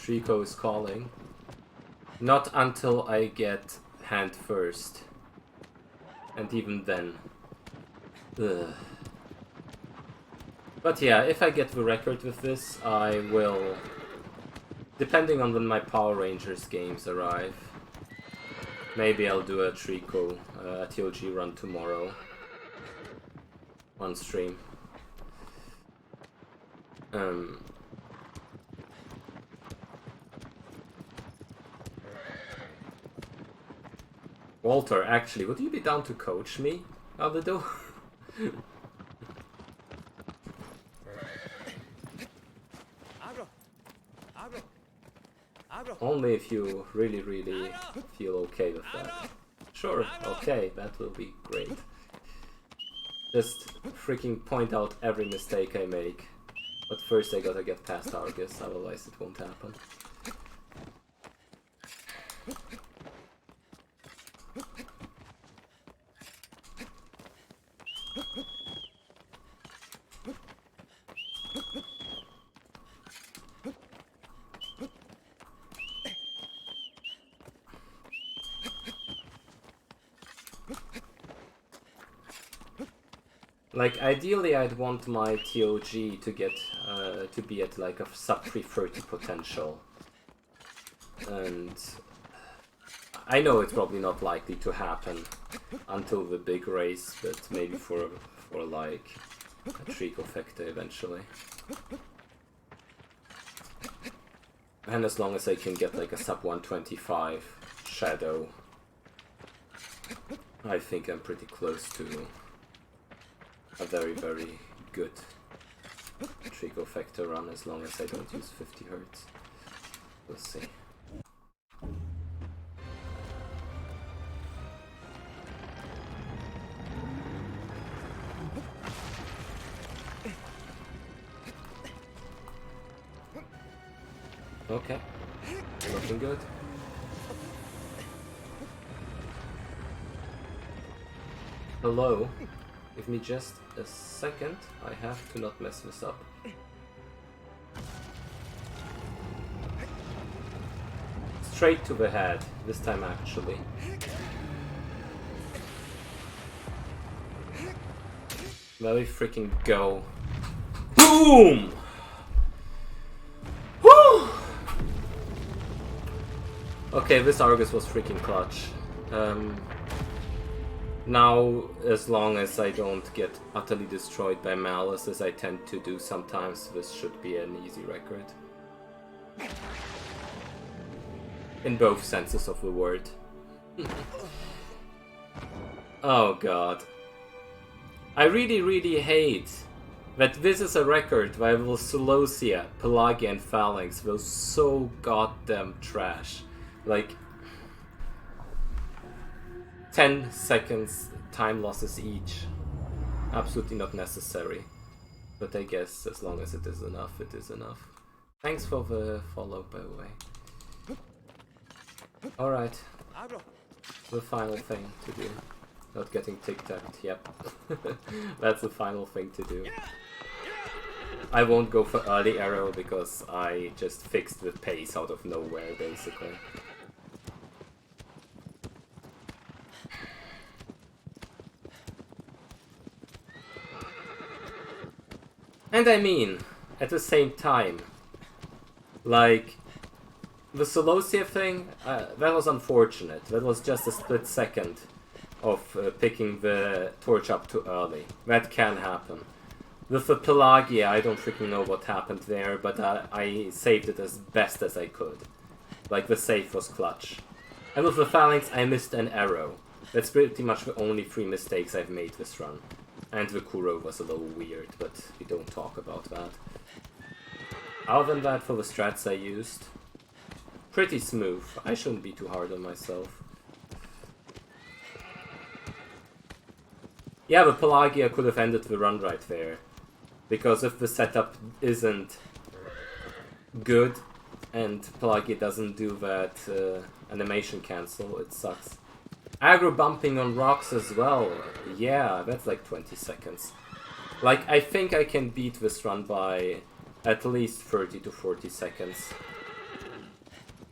Trico is calling. Not until I get hand first. And even then... Ugh. But yeah, if I get the record with this, I will... Depending on when my Power Rangers games arrive, maybe I'll do a Trico, a TOG run tomorrow. On stream. Walter, actually, would you be down to coach me, Aldo? Only if you really feel okay with that. Sure, okay, that will be great. Just freaking point out every mistake I make. But first I gotta get past Argus, otherwise it won't happen. Like, ideally I'd want my TOG to get, to be at like a sub 330 potential. And I know it's probably not likely to happen until the big race, but maybe for like a trifecta eventually. And as long as I can get like a sub 125 shadow, I think I'm pretty close to a very good trifecta run, as long as I don't use 50 Hz. We'll see. Okay, looking good. Hello, give me just a second, I have to not mess this up. Straight to the head, this time actually. There we freaking go. Boom! Woo! Okay, this Argus was freaking clutch. Now, as long as I don't get utterly destroyed by Malice, as I tend to do sometimes, this should be an easy record. In both senses of the word. Oh god. I really hate that this is a record where the Celosia, Pelagia and Phalanx were so goddamn trash. Like 10 seconds time losses each. Absolutely not necessary. But I guess as long as it is enough, it is enough. Thanks for the follow, by the way. Alright. The final thing to do. Not getting tic-tacked, yep. That's the final thing to do. I won't go for early arrow because I just fixed the pace out of nowhere, basically. And I mean, at the same time, like, the Celosia thing, that was unfortunate. That was just a split second of picking the torch up too early. That can happen. With the Pelagia, I don't freaking know what happened there, but I saved it as best as I could. Like, the save was clutch. And with the Phalanx, I missed an arrow. That's pretty much the only 3 mistakes I've made this run. And the Kuro was a little weird, but we don't talk about that. Other than that, for the strats I used, pretty smooth. I shouldn't be too hard on myself. Yeah, the Pelagia could have ended the run right there. Because if the setup isn't good, and Pelagia doesn't do that animation cancel, it sucks. Aggro bumping on rocks as well. Yeah, that's like 20 seconds. Like, I think I can beat this run by at least 30 to 40 seconds.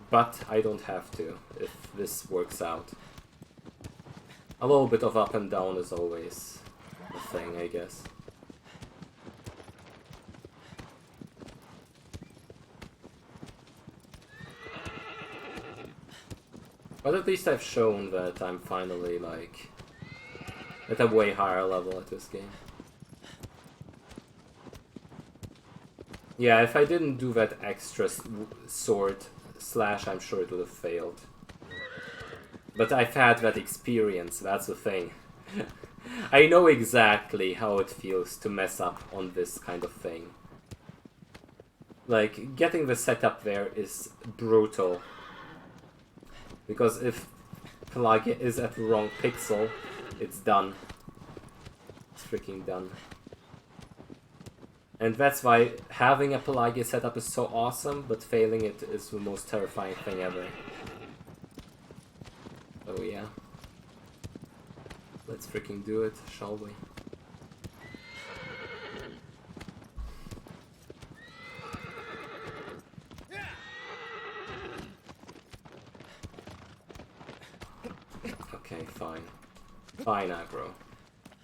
But I don't have to, if this works out. A little bit of up and down is always a thing, I guess. But at least I've shown that I'm finally, like, at a way higher level at this game. Yeah, if I didn't do that extra sword slash, I'm sure it would have failed. But I've had that experience, that's the thing. I know exactly how it feels to mess up on this kind of thing. Like, getting the setup there is brutal. Because if Pelagia is at the wrong pixel, it's done. It's freaking done. And that's why having a Pelagia setup is so awesome, but failing it is the most terrifying thing ever. Oh yeah. Let's freaking do it, shall we? Okay, fine. Fine, aggro.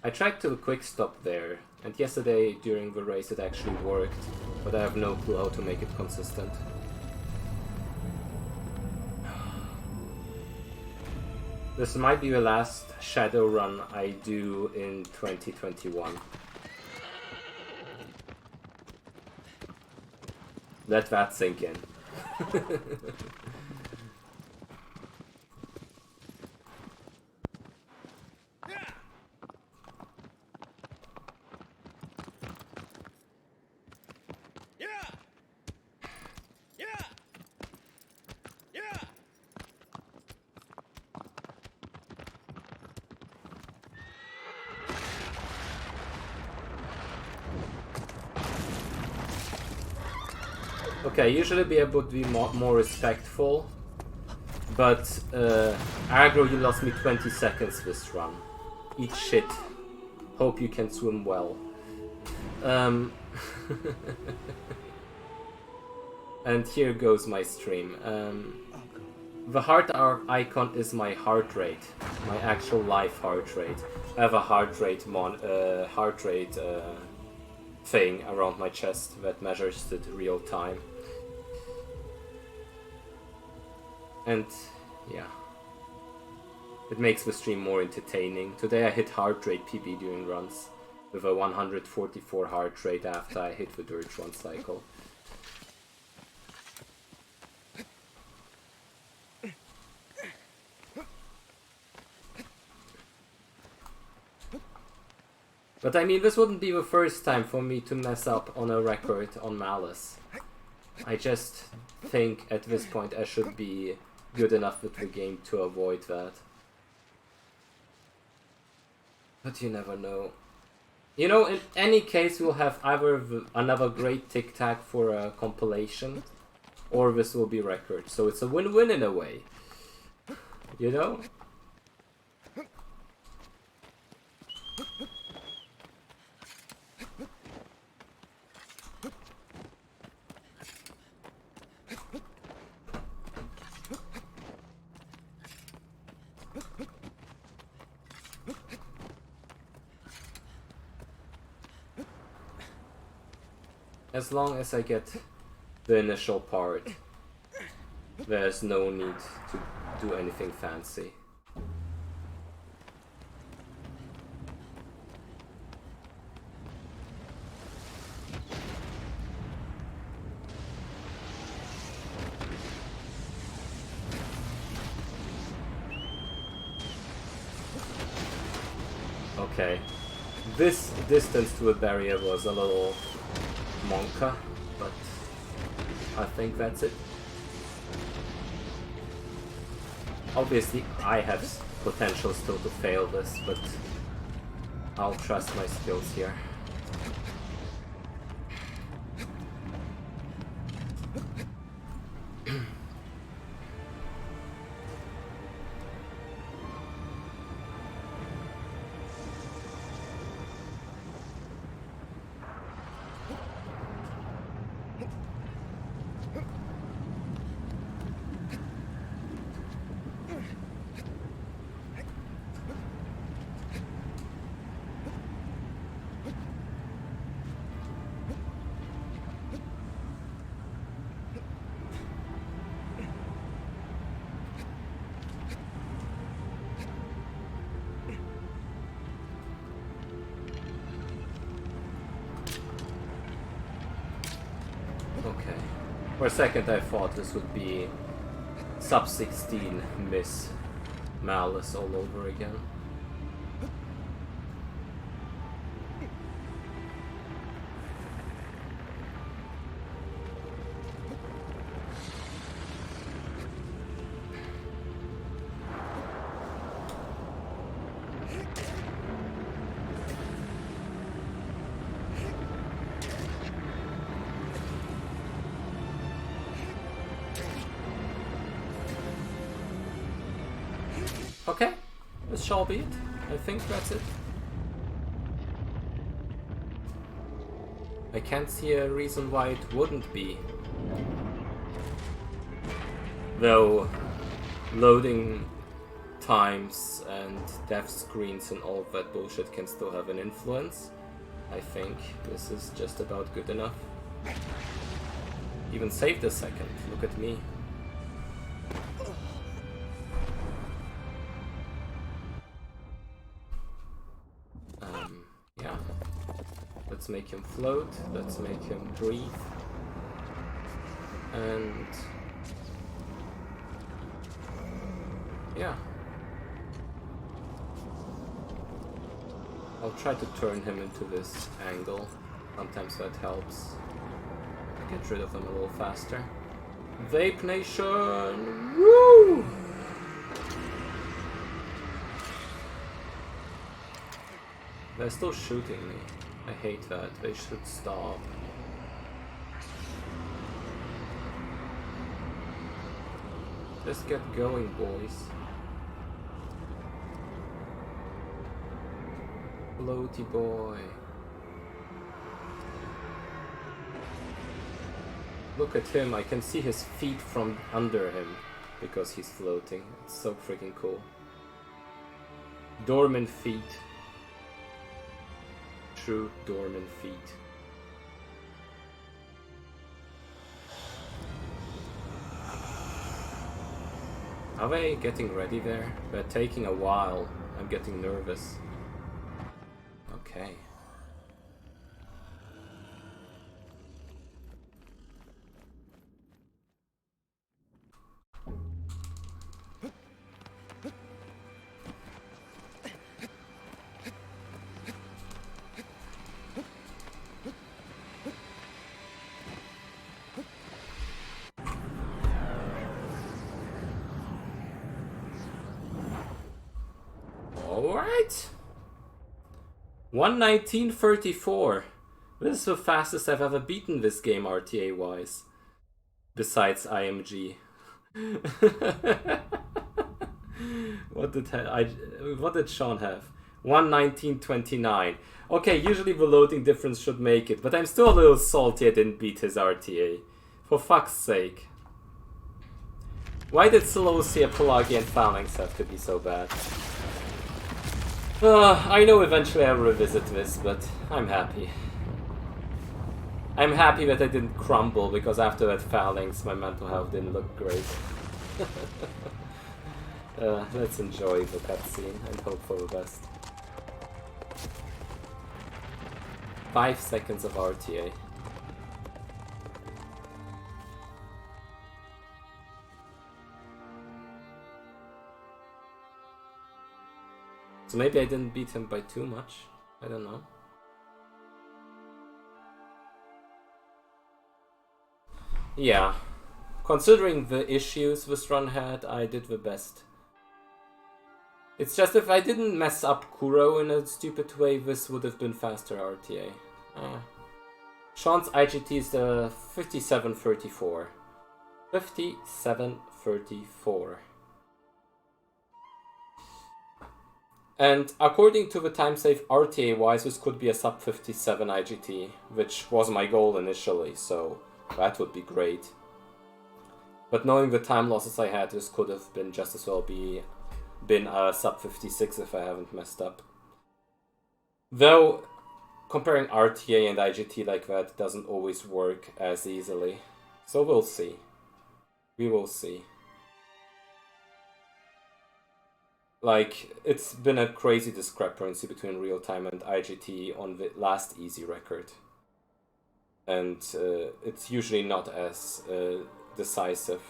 I tried to quick stop there, and yesterday during the race it actually worked, but I have no clue how to make it consistent. This might be the last shadow run I do in 2021. Let that sink in. Okay, usually be able to be more respectful, but aggro, you lost me 20 seconds this run. Eat shit. Hope you can swim well. And here goes my stream. The heart icon is my heart rate, my actual life heart rate. I have a heart rate thing around my chest that measures it real time. And yeah, it makes the stream more entertaining. Today I hit heart rate PB during runs with a 144 heart rate after I hit the dirt run cycle. But I mean, this wouldn't be the first time for me to mess up on a record on Malice. I just think at this point I should be good enough with the game to avoid that. But you never know. You know, in any case we'll have either another great Tic Tac for a compilation, or this will be record. So it's a win-win in a way. You know? As long as I get the initial part, there's no need to do anything fancy. Okay, this distance to a barrier was a little monka, but I think that's it. Obviously I have potential still to fail this, but I'll trust my skills here. For a second I thought this would be sub 16 miss malice all over again. Okay, this shall be it. I think that's it. I can't see a reason why it wouldn't be. Though, loading times and death screens and all of that bullshit can still have an influence. I think this is just about good enough. Even saved a second, look at me. Yeah. Let's make him float, let's make him breathe. And yeah. I'll try to turn him into this angle. Sometimes that helps. Get rid of him a little faster. Vape Nation! Woo! They're still shooting me. I hate that. They should stop. Just get going, boys. Floaty boy. Look at him. I can see his feet from under him because he's floating. It's so freaking cool. Dormant feet. True dormant feet. Are they getting ready there? They're taking a while. I'm getting nervous. Okay. Alright. 1:19:34. This is the fastest I've ever beaten this game RTA wise. Besides IMG. What did Sean have? 1:19:29. Okay, usually the loading difference should make it, but I'm still a little salty I didn't beat his RTA. For fuck's sake. Why did SotC, Apolagi, and Phalanx have to be so bad? I know eventually I'll revisit this, but I'm happy. I'm happy that I didn't crumble, because after that Phalanx my mental health didn't look great. Let's enjoy the cutscene and hope for the best. 5 seconds of RTA. So maybe I didn't beat him by too much. I don't know. Yeah. Considering the issues this run had, I did the best. It's just if I didn't mess up Kuro in a stupid way, this would have been faster RTA. Sean's IGT is the 57:34. 57:34. And according to the timesave RTA wise, this could be a sub 57 IGT, which was my goal initially, so that would be great. But knowing the time losses I had, this could have been just as well been a sub 56 if I haven't messed up. Though, comparing RTA and IGT like that doesn't always work as easily. So we'll see. We will see. Like, it's been a crazy discrepancy between real time and IGT on the last easy record. and it's usually not as decisive.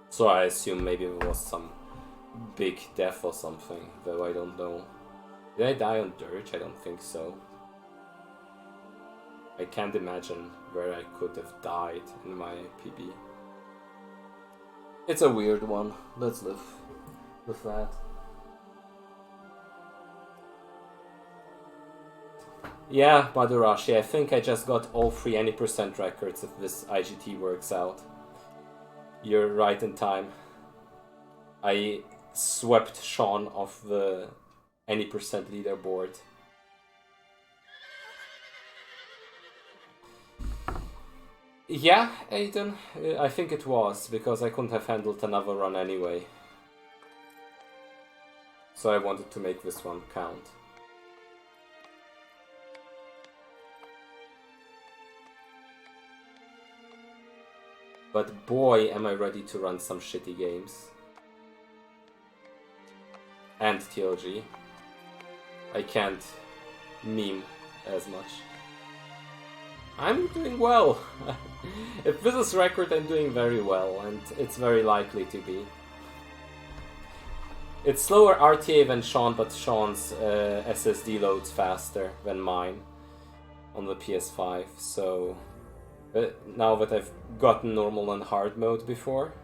So I assume maybe it was some big death or something, though I don't know. Did I die on dirt? I don't think so. I can't imagine where I could have died in my PB. It's a weird one. Let's live with that. Yeah, Badurashi, I think I just got all 3 any percent records if this IGT works out. You're right in time. I swept Sean off the any percent leaderboard. Yeah, Aiden, I think it was, because I couldn't have handled another run anyway. So I wanted to make this one count. But boy, am I ready to run some shitty games. And TLG. I can't meme as much. I'm doing well. If this is record, I'm doing very well, and it's very likely to be. It's slower RTA than Sean, but Sean's SSD loads faster than mine on the PS5, so now that I've gotten normal and hard mode before,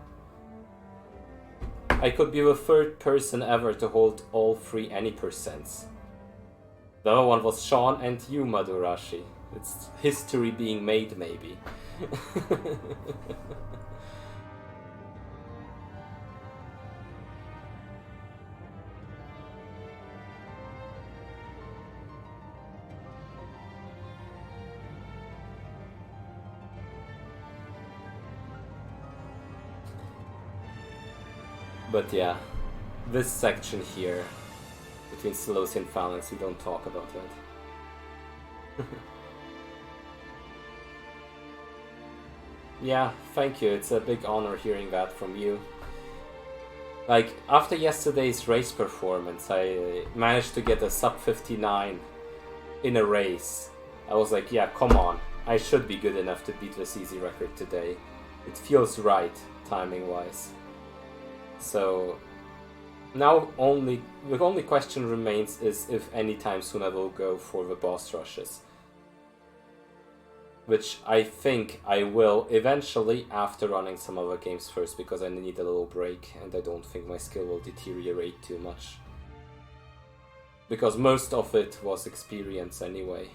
I could be the 3rd person ever to hold all 3 any percents. The other one was Sean and you, Madurashi. It's history being made, maybe. But yeah, this section here, between Colossi and Phalanx, we don't talk about that. Yeah, thank you, it's a big honor hearing that from you. Like, after yesterday's race performance, I managed to get a sub 59 in a race. I was like, yeah, come on, I should be good enough to beat this easy record today. It feels right, timing-wise. So now the only question remains is if anytime soon I will go for the boss rushes. Which I think I will eventually after running some other games first, because I need a little break and I don't think my skill will deteriorate too much. Because most of it was experience anyway.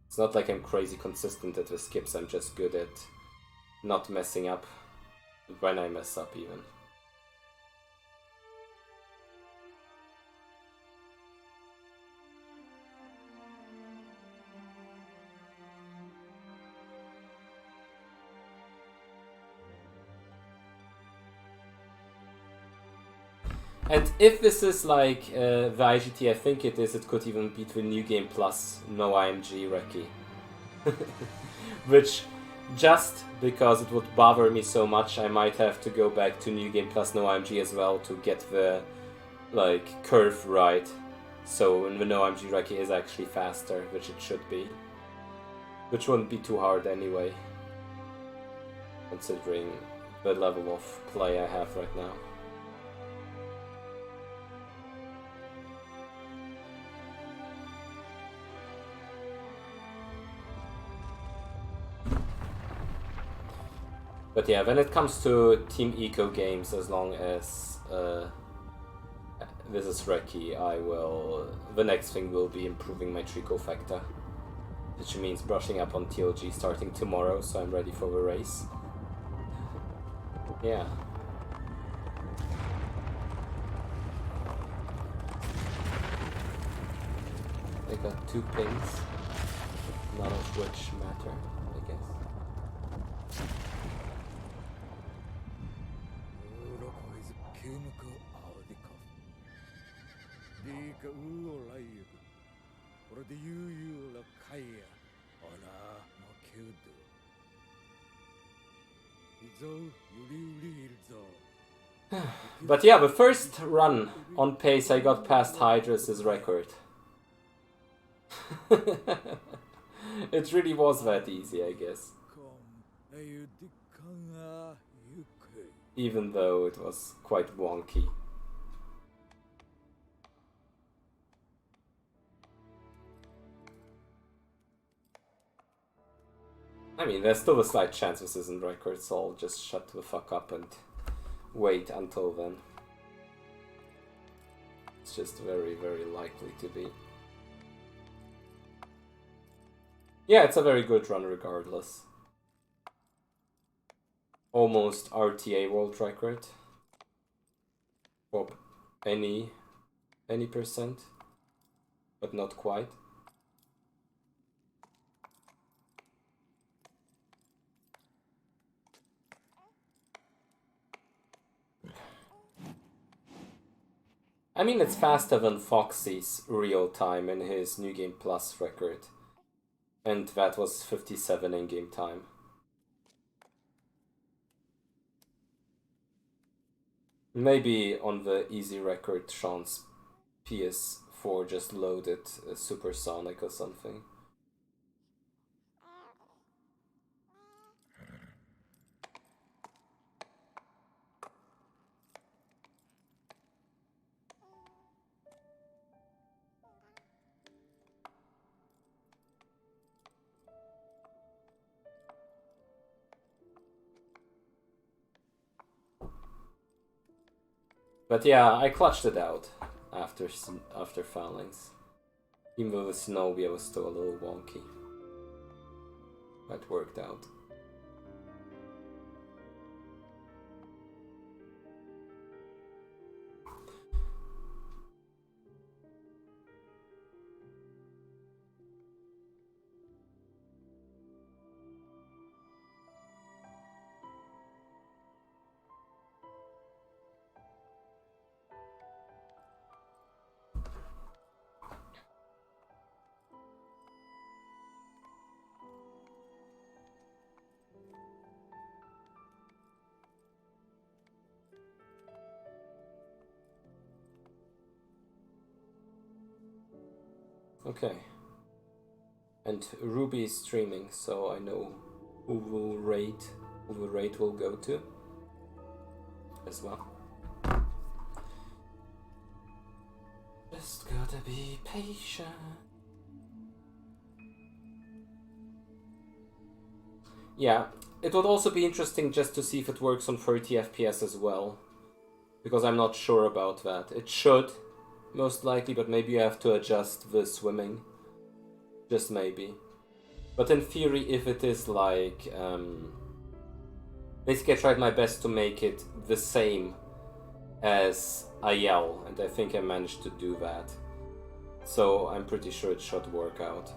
It's not like I'm crazy consistent at the skips, I'm just good at not messing up when I mess up even. And if this is like the IGT I think it is, it could even beat the New Game Plus no IMG rekky. Which, just because it would bother me so much, I might have to go back to New Game Plus no IMG as well to get the like curve right. So the no IMG rekky is actually faster, which it should be. Which wouldn't be too hard anyway, considering the level of play I have right now. But yeah, when it comes to Team Eco games, as long as this is rekky, the next thing will be improving my Trico factor. Which means brushing up on TLG starting tomorrow, so I'm ready for the race. Yeah. I got 2 pings, none of which matter, I guess. But yeah, the first run on pace I got past Hydra's record. It really was that easy, I guess. Even though it was quite wonky. I mean, there's still a slight chance this isn't record, so I'll just shut the fuck up and wait until then. It's just very, very likely to be. Yeah, it's a very good run regardless. Almost RTA world record. Or any percent, but not quite. I mean, it's faster than Foxy's real time in his New Game Plus record. And that was 57 in-game time. Maybe on the easy record, Sean's PS4 just loaded Supersonic or something. But yeah, I clutched it out after Phalanx. Even though the Zenobia was still a little wonky. That worked out. Okay. And Ruby is streaming, so I know who the raid will go to as well. Just gotta be patient. Yeah, it would also be interesting just to see if it works on 30 FPS as well, because I'm not sure about that. It should, most likely, but maybe you have to adjust the swimming. Just maybe. But in theory, if it is like... basically I tried my best to make it the same as IL, and I think I managed to do that. So I'm pretty sure it should work out.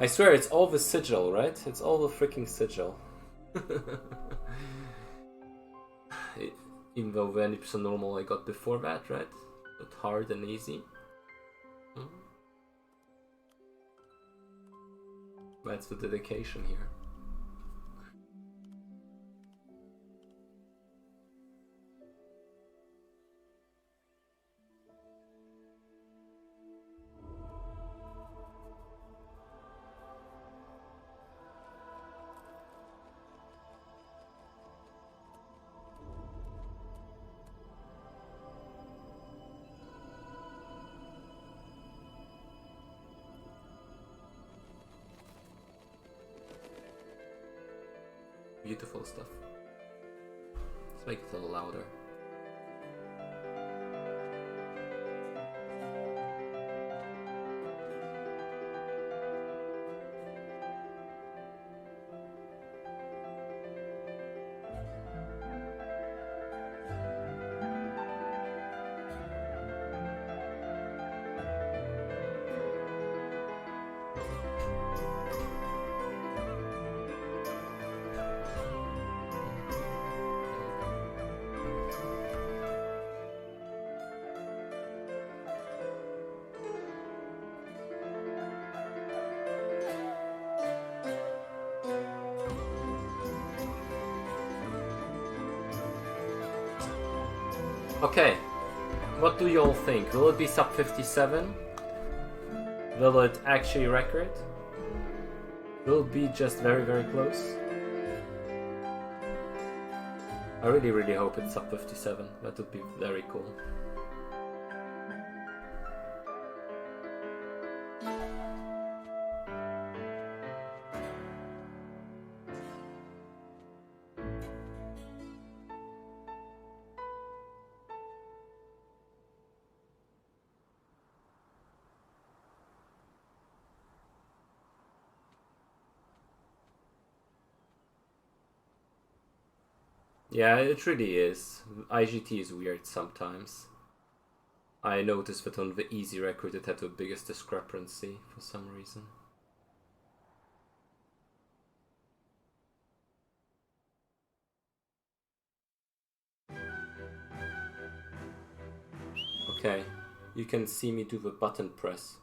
I swear, it's all the sigil, right? It's all the freaking sigil. Even though the 90% normal I got before that, right? But hard and easy. That's the dedication here. Beautiful stuff. Let's make it a little louder. Okay, what do you all think? Will it be sub 57? Will it actually record? Will it be just very, very close? I really, really hope it's sub 57. That would be very cool. Yeah, it really is. IGT is weird sometimes. I noticed that on the easy record it had the biggest discrepancy for some reason. Okay, you can see me do the button press.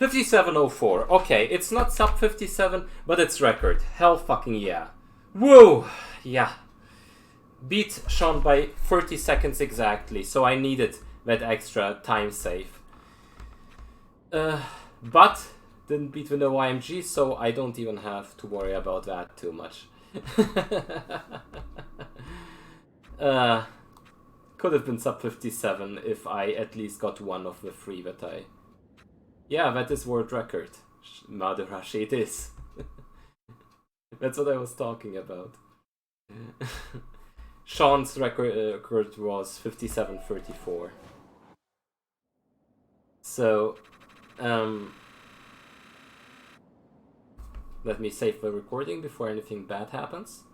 $57.04. Okay, it's not sub 57, but it's record. Hell fucking yeah. Whoa! Yeah. Beat Sean by 30 seconds exactly, so I needed that extra time save. But didn't beat the no IMG, so I don't even have to worry about that too much. Could have been sub 57 if I at least got one of the three that I... Yeah, that is world record. Madarashi, it is. That's what I was talking about. Sean's record was 57.34. So, let me save the recording before anything bad happens.